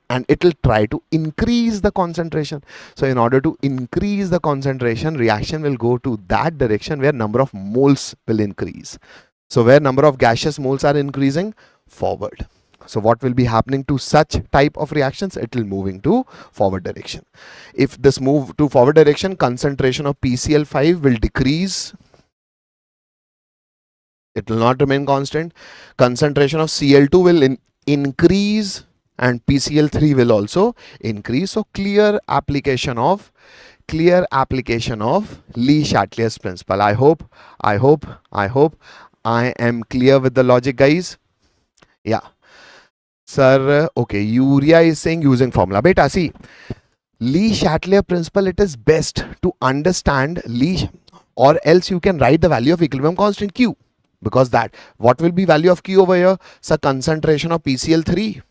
and it will try to increase the concentration. So in order to increase the concentration, reaction will go to that direction where number of moles will increase. So where number of gaseous moles are increasing, forward. So what will be happening to such type of reactions? It will moving to forward direction. If this move to forward direction, concentration of PCl5 will decrease. It will not remain constant. Concentration of Cl2 will increase and PCl3 will also increase. So clear application of Lee Chatelier's principle. I hope I am clear with the logic, guys. Yeah. Sir, okay, urea is saying using formula. Beta, see, Lee Chatelier principle, it is best to understand Lee, or else you can write the value of equilibrium constant Q. Because that, what will be value of Q over here? So concentration of PCl3,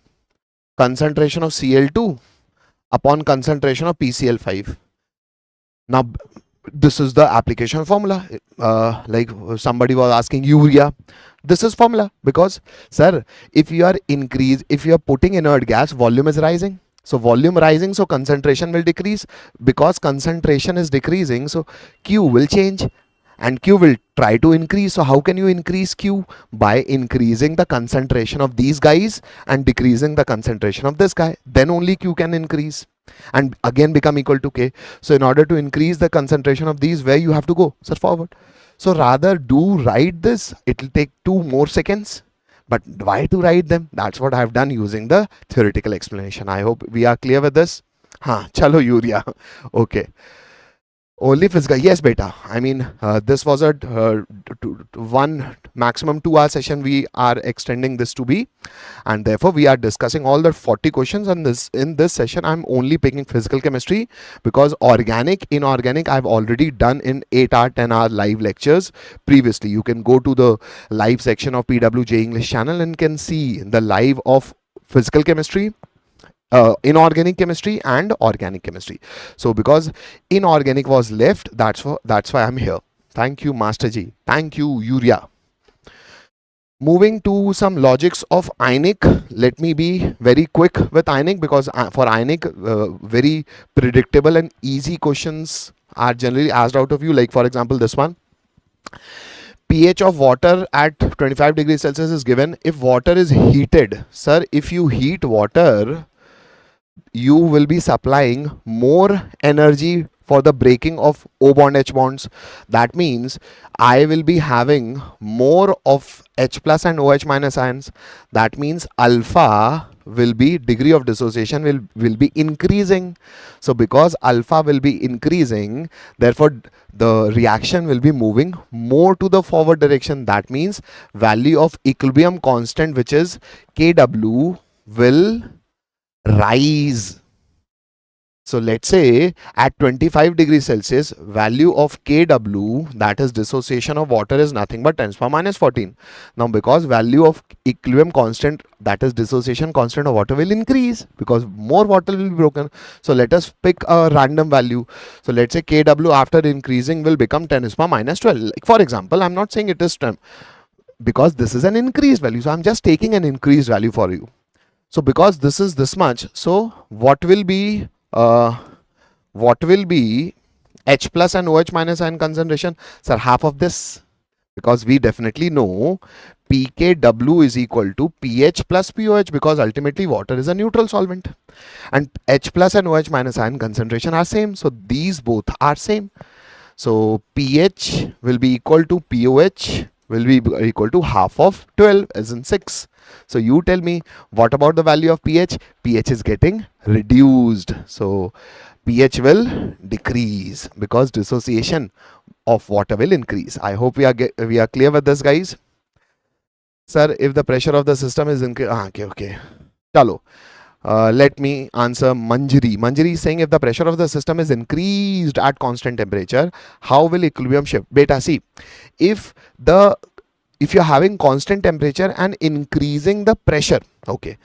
concentration of Cl2 upon concentration of PCl5. Now, this is the application formula. Like somebody was asking urea. This is formula because, sir, if you are putting inert gas, volume is rising. So volume rising, so concentration will decrease. Because concentration is decreasing, so Q will change and Q will try to increase. So how can you increase Q? By increasing the concentration of these guys and decreasing the concentration of this guy. Then only Q can increase and again become equal to K. So in order to increase the concentration of these, where you have to go? Sir, forward. So rather do write this. It will take 2 more seconds. But why to write them? That's what I've done using the theoretical explanation. I hope we are clear with this. Chalo urea. Okay. Only physical. Yes, beta. I mean, this was a one maximum 2-hour session. We are extending this to be, and therefore we are discussing all the 40 questions. And in this session, I'm only picking physical chemistry because organic, inorganic, I've already done in 8-hour, 10-hour live lectures previously. You can go to the live section of PWJ English channel and can see the live of physical chemistry, inorganic chemistry and organic chemistry. So because inorganic was left, that's why I'm here. Thank you, Master Ji. Thank you, urea. Moving to some logics of Ionic. Let me be very quick with Ionic because for Ionic, very predictable and easy questions are generally asked out of you. Like for example, this one. pH of water at 25 degrees Celsius is given. If water is heated, sir, if you heat water, you will be supplying more energy for the breaking of O bond H bonds. That means I will be having more of H plus and OH minus ions. That means alpha will be, degree of dissociation will be increasing. So because alpha will be increasing, therefore the reaction will be moving more to the forward direction. That means value of equilibrium constant, which is Kw, will rise. So let's say at 25 degrees Celsius, value of Kw, that is dissociation of water, is nothing but 10 to the power minus 14. Now because value of equilibrium constant, that is dissociation constant of water, will increase because more water will be broken. So let us pick a random value. So let's say Kw after increasing will become 10 to the power minus 12. Like for example, I'm not saying it is 10 because this is an increased value. So I'm just taking an increased value for you. So because this is this much, so what will be H plus and OH minus ion concentration? Sir, half of this, because we definitely know pKw is equal to pH plus pOH, because ultimately water is a neutral solvent and H plus and OH minus ion concentration are same. So these both are same. So pH will be equal to pOH will be equal to half of 12 as in 6. So you tell me, what about the value of pH? pH is getting reduced. So pH will decrease because dissociation of water will increase. I hope we are clear with this, guys. Sir, if the pressure of the system is increased, okay. Chalo. Let me answer Manjari. Manjari is saying, if the pressure of the system is increased at constant temperature, how will equilibrium shift? Beta, see, if you're having constant temperature and increasing the pressure, okay.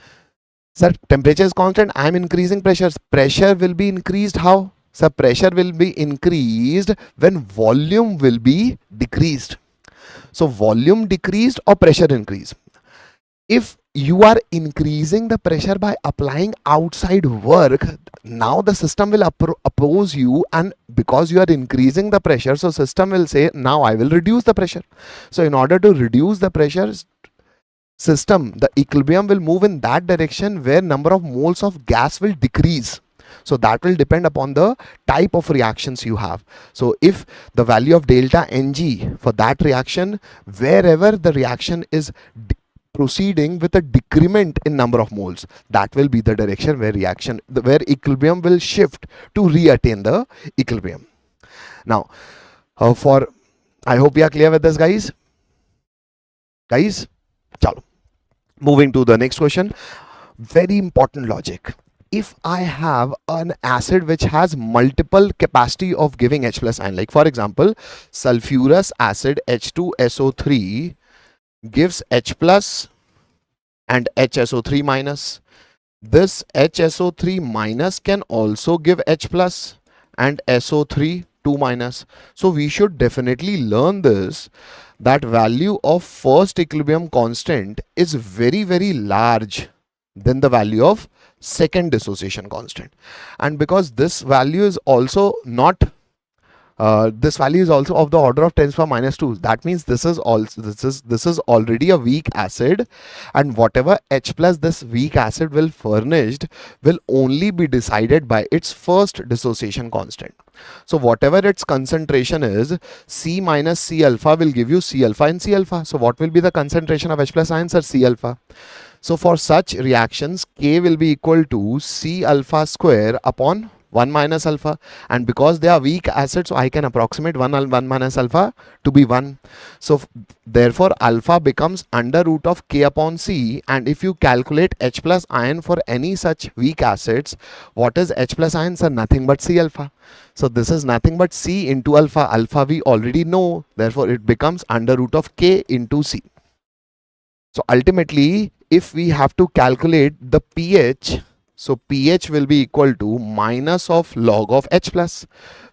Sir, temperature is constant, I am increasing pressure. Pressure will be increased how? Sir, pressure will be increased when volume will be decreased. So volume decreased or pressure increased. If you are increasing the pressure by applying outside work, now the system will oppose you, and because you are increasing the pressure, so system will say, now I will reduce the pressure. So in order to reduce the pressure, system, the equilibrium will move in that direction where number of moles of gas will decrease. So that will depend upon the type of reactions you have. So if the value of delta Ng for that reaction, wherever the reaction is proceeding with a decrement in number of moles, that will be the direction where where equilibrium will shift to re-attain the equilibrium. Now, I hope we are clear with this, guys. Chalo. Moving to the next question. Very important logic. If I have an acid which has multiple capacity of giving H plus ion, like for example, sulfurous acid H2SO3 gives H plus and HSO3 minus. This HSO3 minus can also give H plus and SO3 2 minus. So we should definitely learn this, that value of first equilibrium constant is very, very large than the value of second dissociation constant. And because this value is also not this value is also of the order of 10 to the power minus 2. That means this is already a weak acid, and whatever H plus this weak acid will furnished will only be decided by its first dissociation constant. So whatever its concentration is, C minus C alpha will give you C alpha and C alpha. So what will be the concentration of H plus ions, or C alpha? So for such reactions, K will be equal to C alpha square upon 1 minus alpha, and because they are weak acids, so I can approximate 1 minus alpha to be 1. So therefore alpha becomes under root of K upon C, and if you calculate H plus ion for any such weak acids, what is H plus ions are nothing but C alpha. So this is nothing but C into alpha. Alpha we already know, therefore it becomes under root of K into C. So ultimately, if we have to calculate the pH, so pH will be equal to minus of log of H plus,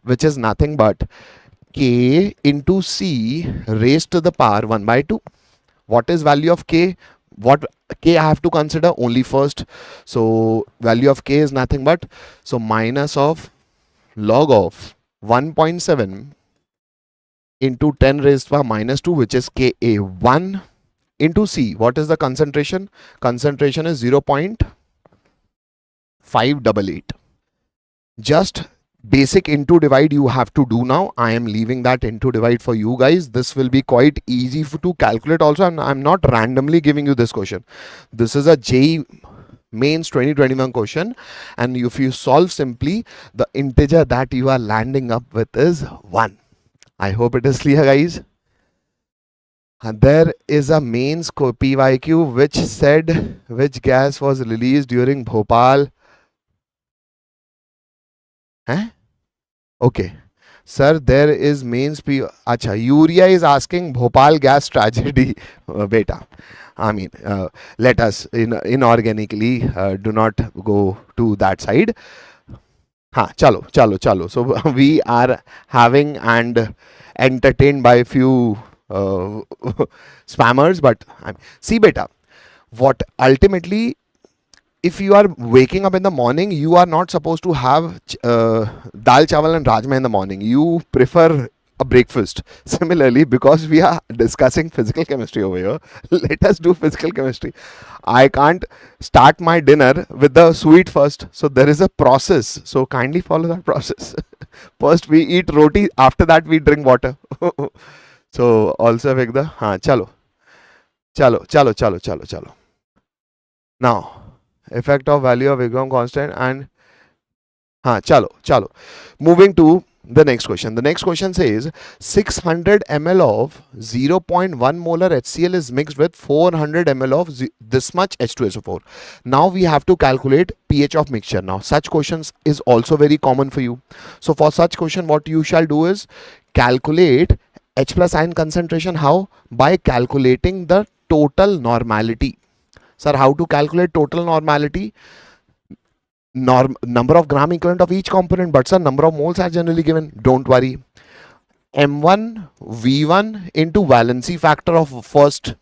which is nothing but K into C raised to the power 1 by 2. What is value of K? What K I have to consider only first. So value of K is nothing but, so minus of log of 1.7 into 10 raised to the power minus 2, which is Ka1 into C. What is the concentration? Concentration is 0.588. Just basic into divide you have to do now. I am leaving that into divide for you guys. This will be quite easy to calculate also. I'm not randomly giving you this question. This is a JEE Mains 2021 question, and if you solve simply, the integer that you are landing up with is 1. I hope it is clear, guys. And there is a mains PYQ which said which gas was released during Bhopal. Okay. Sir, there is mains P. Acha, Urea is asking Bhopal gas tragedy. Beta. I mean, let us inorganically do not go to that side. Chalo. So we are having and entertained by a few spammers, but see beta, what ultimately, if you are waking up in the morning, you are not supposed to have dal chawal and rajma in the morning. You prefer a breakfast. Similarly, because we are discussing physical chemistry over here, let us do physical chemistry. I can't start my dinner with the sweet first. So there is a process. So kindly follow that process. First we eat roti, after that we drink water. So also with the chalo. Chalo. Now, effect of value of Wigram constant and chalo. Moving to the next question. The next question says 600 ml of 0.1 molar HCl is mixed with 400 ml of this much H2SO4. Now we have to calculate pH of mixture. Now such questions is also very common for you. So for such question, what you shall do is calculate H plus ion concentration. How? By calculating the total normality. Sir, how to calculate total normality? Number of gram equivalent of each component, but sir, number of moles are generally given. Don't worry. M1 V1 into valency factor of first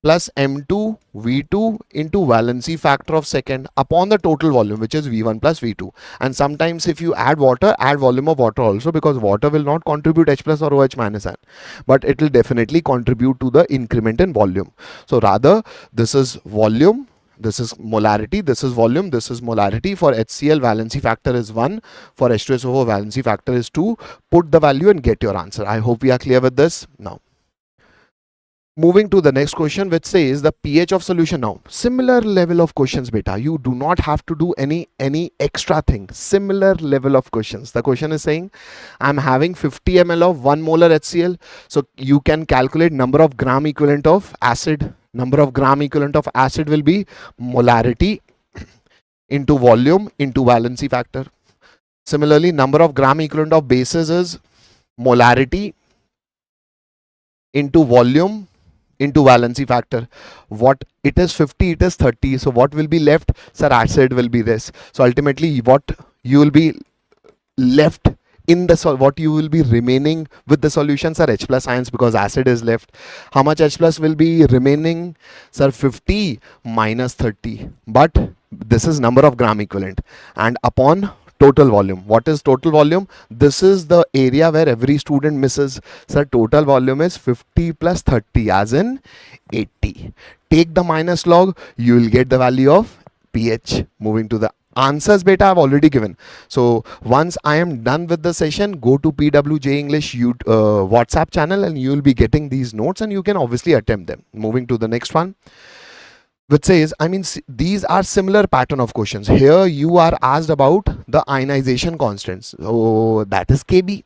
plus M2 V2 into valency factor of second upon the total volume, which is V1 plus V2. And sometimes if you add water, add volume of water also, because water will not contribute H plus or OH minus ion, but it will definitely contribute to the increment in volume. So rather, this is volume, this is molarity, this is volume, this is molarity. For HCl, valency factor is 1. For H2SO4, valency factor is 2. Put the value and get your answer. I hope we are clear with this. Now, moving to the next question, which says the pH of solution. Now, similar level of questions, beta. You do not have to do any extra thing. Similar level of questions. The question is saying, I'm having 50 ml of 1 molar HCl. So you can calculate number of gram equivalent of acid. Number of gram equivalent of acid will be molarity into volume into valency factor. Similarly, number of gram equivalent of bases is molarity into volume into valency factor. What it is 50, it is 30. So what will be left? Sir, acid will be this. So ultimately, what you will be left in the what you will be remaining with the solutions are H plus ions, because acid is left. How much H plus will be remaining? Sir, 50 minus 30. But this is number of gram equivalent and upon total volume. What is total volume? This is the area where every student misses. Sir, total volume is 50 plus 30, as in 80. Take the minus log, you will get the value of pH. Moving to the answers, beta, I've already given. So once I am done with the session, go to PWJ English WhatsApp channel and you will be getting these notes and you can obviously attempt them. Moving to the next one, which says, I mean, these are similar pattern of questions. Here you are asked about the ionization constants. So that is Kb.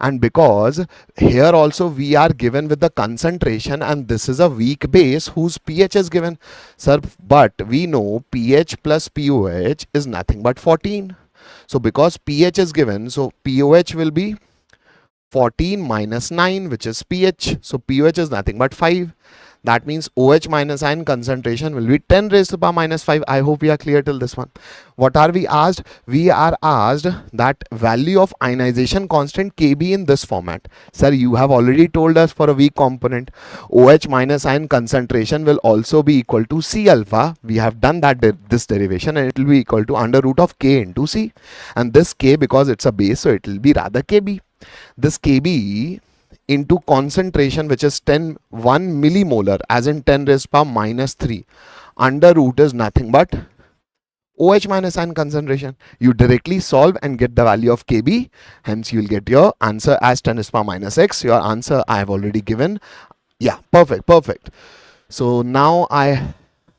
And because here also we are given with the concentration and this is a weak base whose pH is given. Sir, but we know pH plus pOH is nothing but 14. So because pH is given, so pOH will be 14 minus 9, which is pH. So pOH is nothing but 5. That means OH minus ion concentration will be 10 raised to the power minus 5. I hope we are clear till this one. What are we asked? We are asked that value of ionization constant Kb in this format. Sir, you have already told us for a weak component, OH minus ion concentration will also be equal to C alpha. We have done that this derivation, and it will be equal to under root of K into C. And this K, because it's a base, so it will be rather Kb. This Kb into concentration, which is 1 millimolar, as in 10 raised to the power minus 3. Under root is nothing but OH minus ion concentration. You directly solve and get the value of Kb. Hence, you will get your answer as 10 raised to the power minus x. Your answer I have already given. Yeah, perfect. So now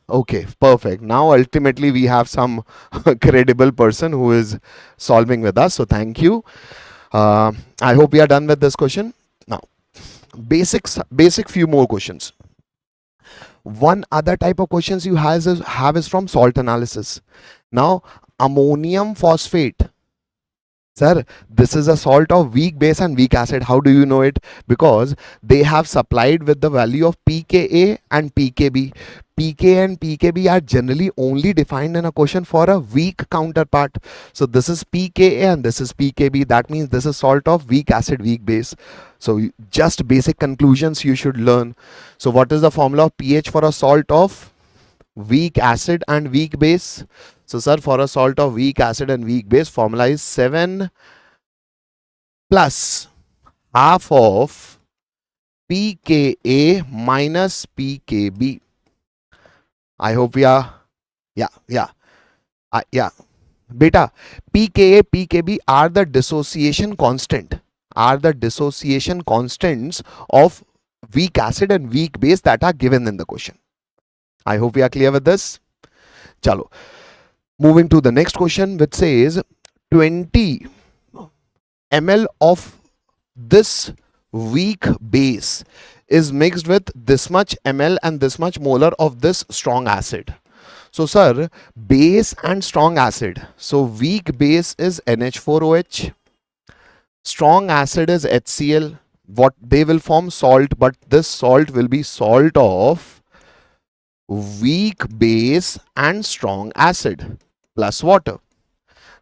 okay, perfect. Now ultimately we have some credible person who is solving with us. So thank you. I hope we are done with this question. Now, basic few more questions. One other type of questions you have is from salt analysis. Now, ammonium phosphate. Sir, this is a salt of weak base and weak acid. How do you know it? Because they have supplied with the value of pKa and pKb. pK and pKb are generally only defined in a question for a weak counterpart. So this is pKa and this is pKb. That means this is salt of weak acid, weak base. So just basic conclusions you should learn. So what is the formula of pH for a salt of weak acid and weak base? So sir, for a salt of weak acid and weak base, formula is 7 plus half of pKa minus pKb. I hope we are, yeah. Beta, pKa, pKb are the dissociation constants of weak acid and weak base that are given in the question. I hope we are clear with this. Chalo. Moving to the next question, which says 20 ml of this weak base is mixed with this much ml and this much molar of this strong acid. So sir, base and strong acid. So weak base is NH4OH, strong acid is HCl. What they will form salt, but this salt will be salt of weak base and strong acid plus water.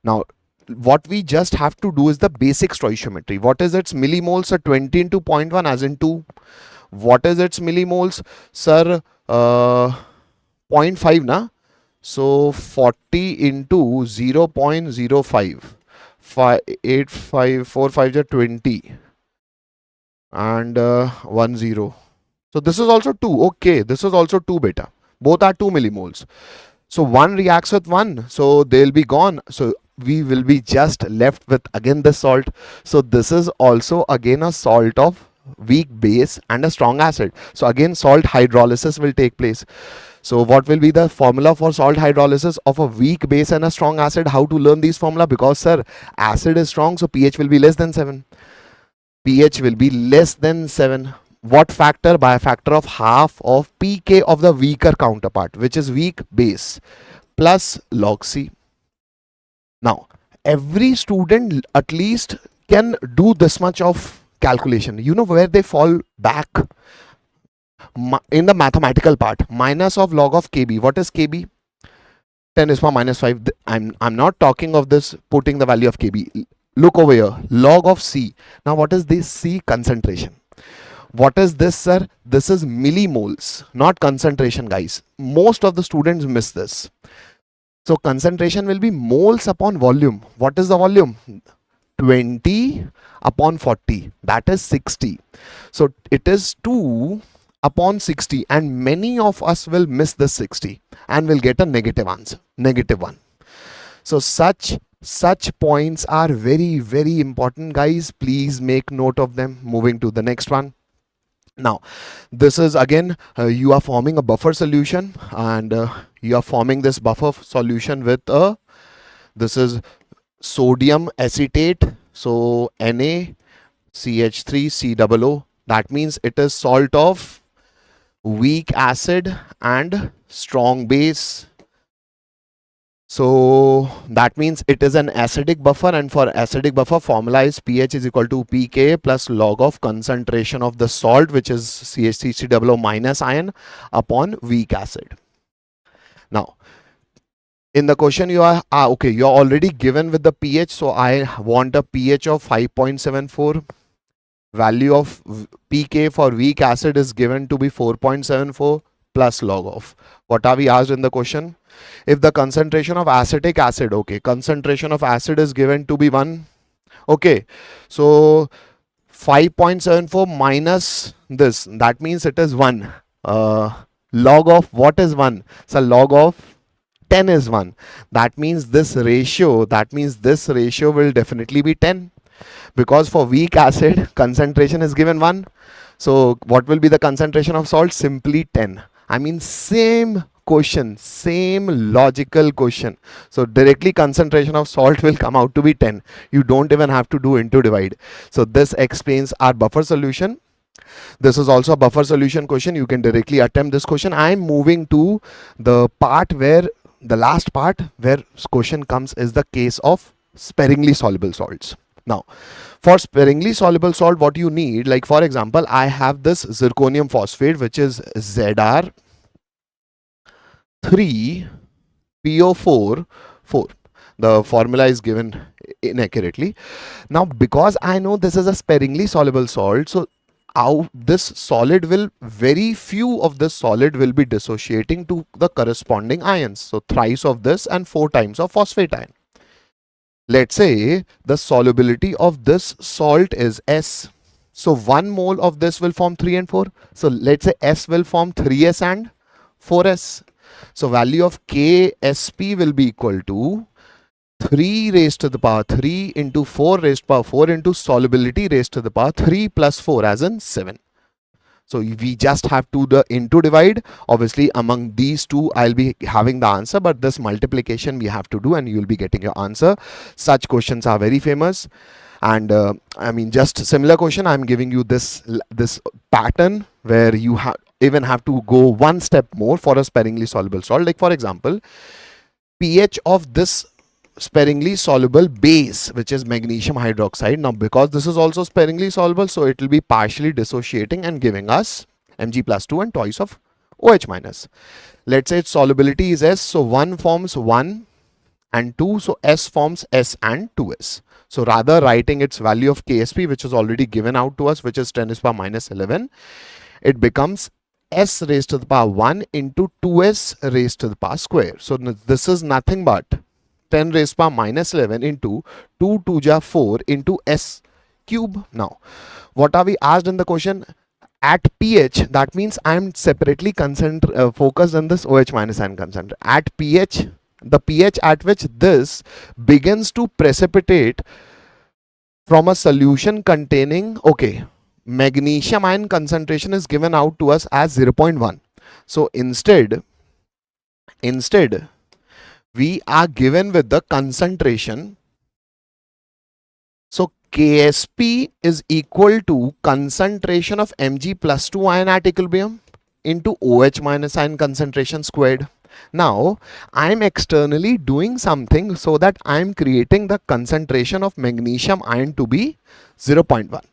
Now what we just have to do is the basic stoichiometry. What is its millimoles? So 20 into 0.1 as in 2. What is its millimoles? Sir, 0.5 na? So 40 into 0 0.05. 8 5 4 5 are 20 and 1 0. So this is also 2. Okay, this is also 2 beta. Both are 2 millimoles. So one reacts with one, so they'll be gone. So we will be just left with again the salt. So this is also again a salt of weak base and a strong acid. So again salt hydrolysis will take place. So what will be the formula for salt hydrolysis of a weak base and a strong acid? How to learn these formula? Because sir, acid is strong, so pH will be less than 7. pH will be less than 7. What factor? By a factor of half of pK of the weaker counterpart, which is weak base, plus log C. Now, every student at least can do this much of calculation. You know where they fall back? In the mathematical part, minus of log of Kb. What is Kb? 10 is for minus 5. I'm not talking of this putting the value of Kb. Look over here, log of C. Now what is this C? Concentration. What is this, sir? This is millimoles, not concentration, guys. Most of the students miss this. So concentration will be moles upon volume. What is the volume? 20 upon 40, that is 60. So it is 2 upon 60, and many of us will miss this 60 and will get a negative answer, negative 1. So such points are very, very important, guys. Please make note of them. Moving to the next one. Now this is again you are forming a buffer solution, and you are forming this buffer solution with this is sodium acetate, so NaCH3COO. that means it is salt of weak acid and strong base. So that means it is an acidic buffer, and for acidic buffer formula is pH is equal to pK plus log of concentration of the salt, which is CH3COO minus ion, upon weak acid. Now in the question you are okay, you are already given with the pH, so I want a pH of 5.74. Value of pK for weak acid is given to be 4.74 plus log of. What are we asked in the question? If the concentration of acetic acid, okay, concentration of acid is given to be 1. Okay, so 5.74 minus this, that means it is 1. Log of what is 1? So log of 10 is 1. That means this ratio will definitely be 10, because for weak acid concentration is given 1. So what will be the concentration of salt? Simply 10. I mean, same question, same logical question. So directly concentration of salt will come out to be 10. You don't even have to do into divide. So this explains our buffer solution. This is also a buffer solution question. You can directly attempt this question. I'm moving to the part where the last part where question comes is the case of sparingly soluble salts. Now for sparingly soluble salt, what you need, like for example, I have this zirconium phosphate, which is Zr3PO4. The formula is given inaccurately. Now because I know this is a sparingly soluble salt, so this solid will, very few of this solid will be dissociating to the corresponding ions. So thrice of this and 4 times of phosphate ion. Let's say the solubility of this salt is S. So 1 mole of this will form 3 and 4. So let's say S will form 3S and 4S. So value of KSP will be equal to 3 raised to the power 3 into 4 raised to the power 4 into solubility raised to the power 3 plus 4, as in 7. So we just have to the into divide. Obviously among these two I'll be having the answer, but this multiplication we have to do and you'll be getting your answer. Such questions are very famous. And I mean, just similar question, I'm giving you this pattern where you even have to go one step more for a sparingly soluble salt. Like for example, pH of this sparingly soluble base, which is magnesium hydroxide. Now because this is also sparingly soluble, so it will be partially dissociating and giving us Mg plus 2 and twice of OH minus. Let's say its solubility is S, so 1 forms 1 and 2, so S forms S and 2S. So rather writing its value of KSP, which is already given out to us, which is 10 raised to the power minus 11, it becomes S raised to the power 1 into 2S raised to the power square. So this is nothing but 10 raised to the power minus 11 into 2 2 ja 4 into S cube. Now, what are we asked in the question? At pH, that means I am separately focused on this OH minus ion concentration. At pH, the pH at which this begins to precipitate from a solution containing, okay, magnesium ion concentration is given out to us as 0.1. So instead we are given with the concentration. So KSP is equal to concentration of Mg plus 2 ion at equilibrium into OH minus ion concentration squared. Now I'm externally doing something so that I'm creating the concentration of magnesium ion to be 0.1.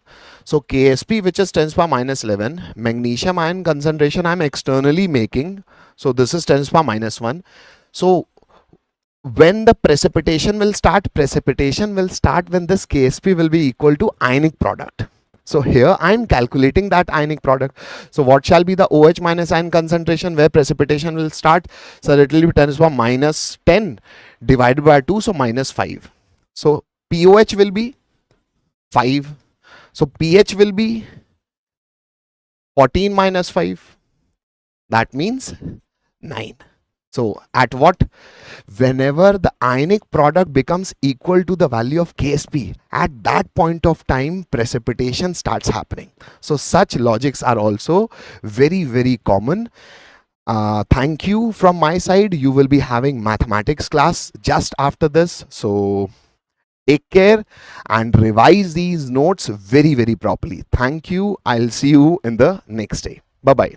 So KSP, which is 10 to the power minus 11, magnesium ion concentration I'm externally making. So this is 10 to the power minus 1. So when the precipitation will start when this KSP will be equal to ionic product. So here I am calculating that ionic product. So what shall be the OH minus ion concentration where precipitation will start? So it will be 10 to the power minus 10 divided by 2, so minus 5. So POH will be 5. So pH will be 14 minus 5. That means 9. So at what? Whenever the ionic product becomes equal to the value of KSP, at that point of time precipitation starts happening. So such logics are also very, very common. Thank you from my side. You will be having mathematics class just after this. So take care and revise these notes very, very properly. Thank you. I'll see you in the next day. Bye-bye.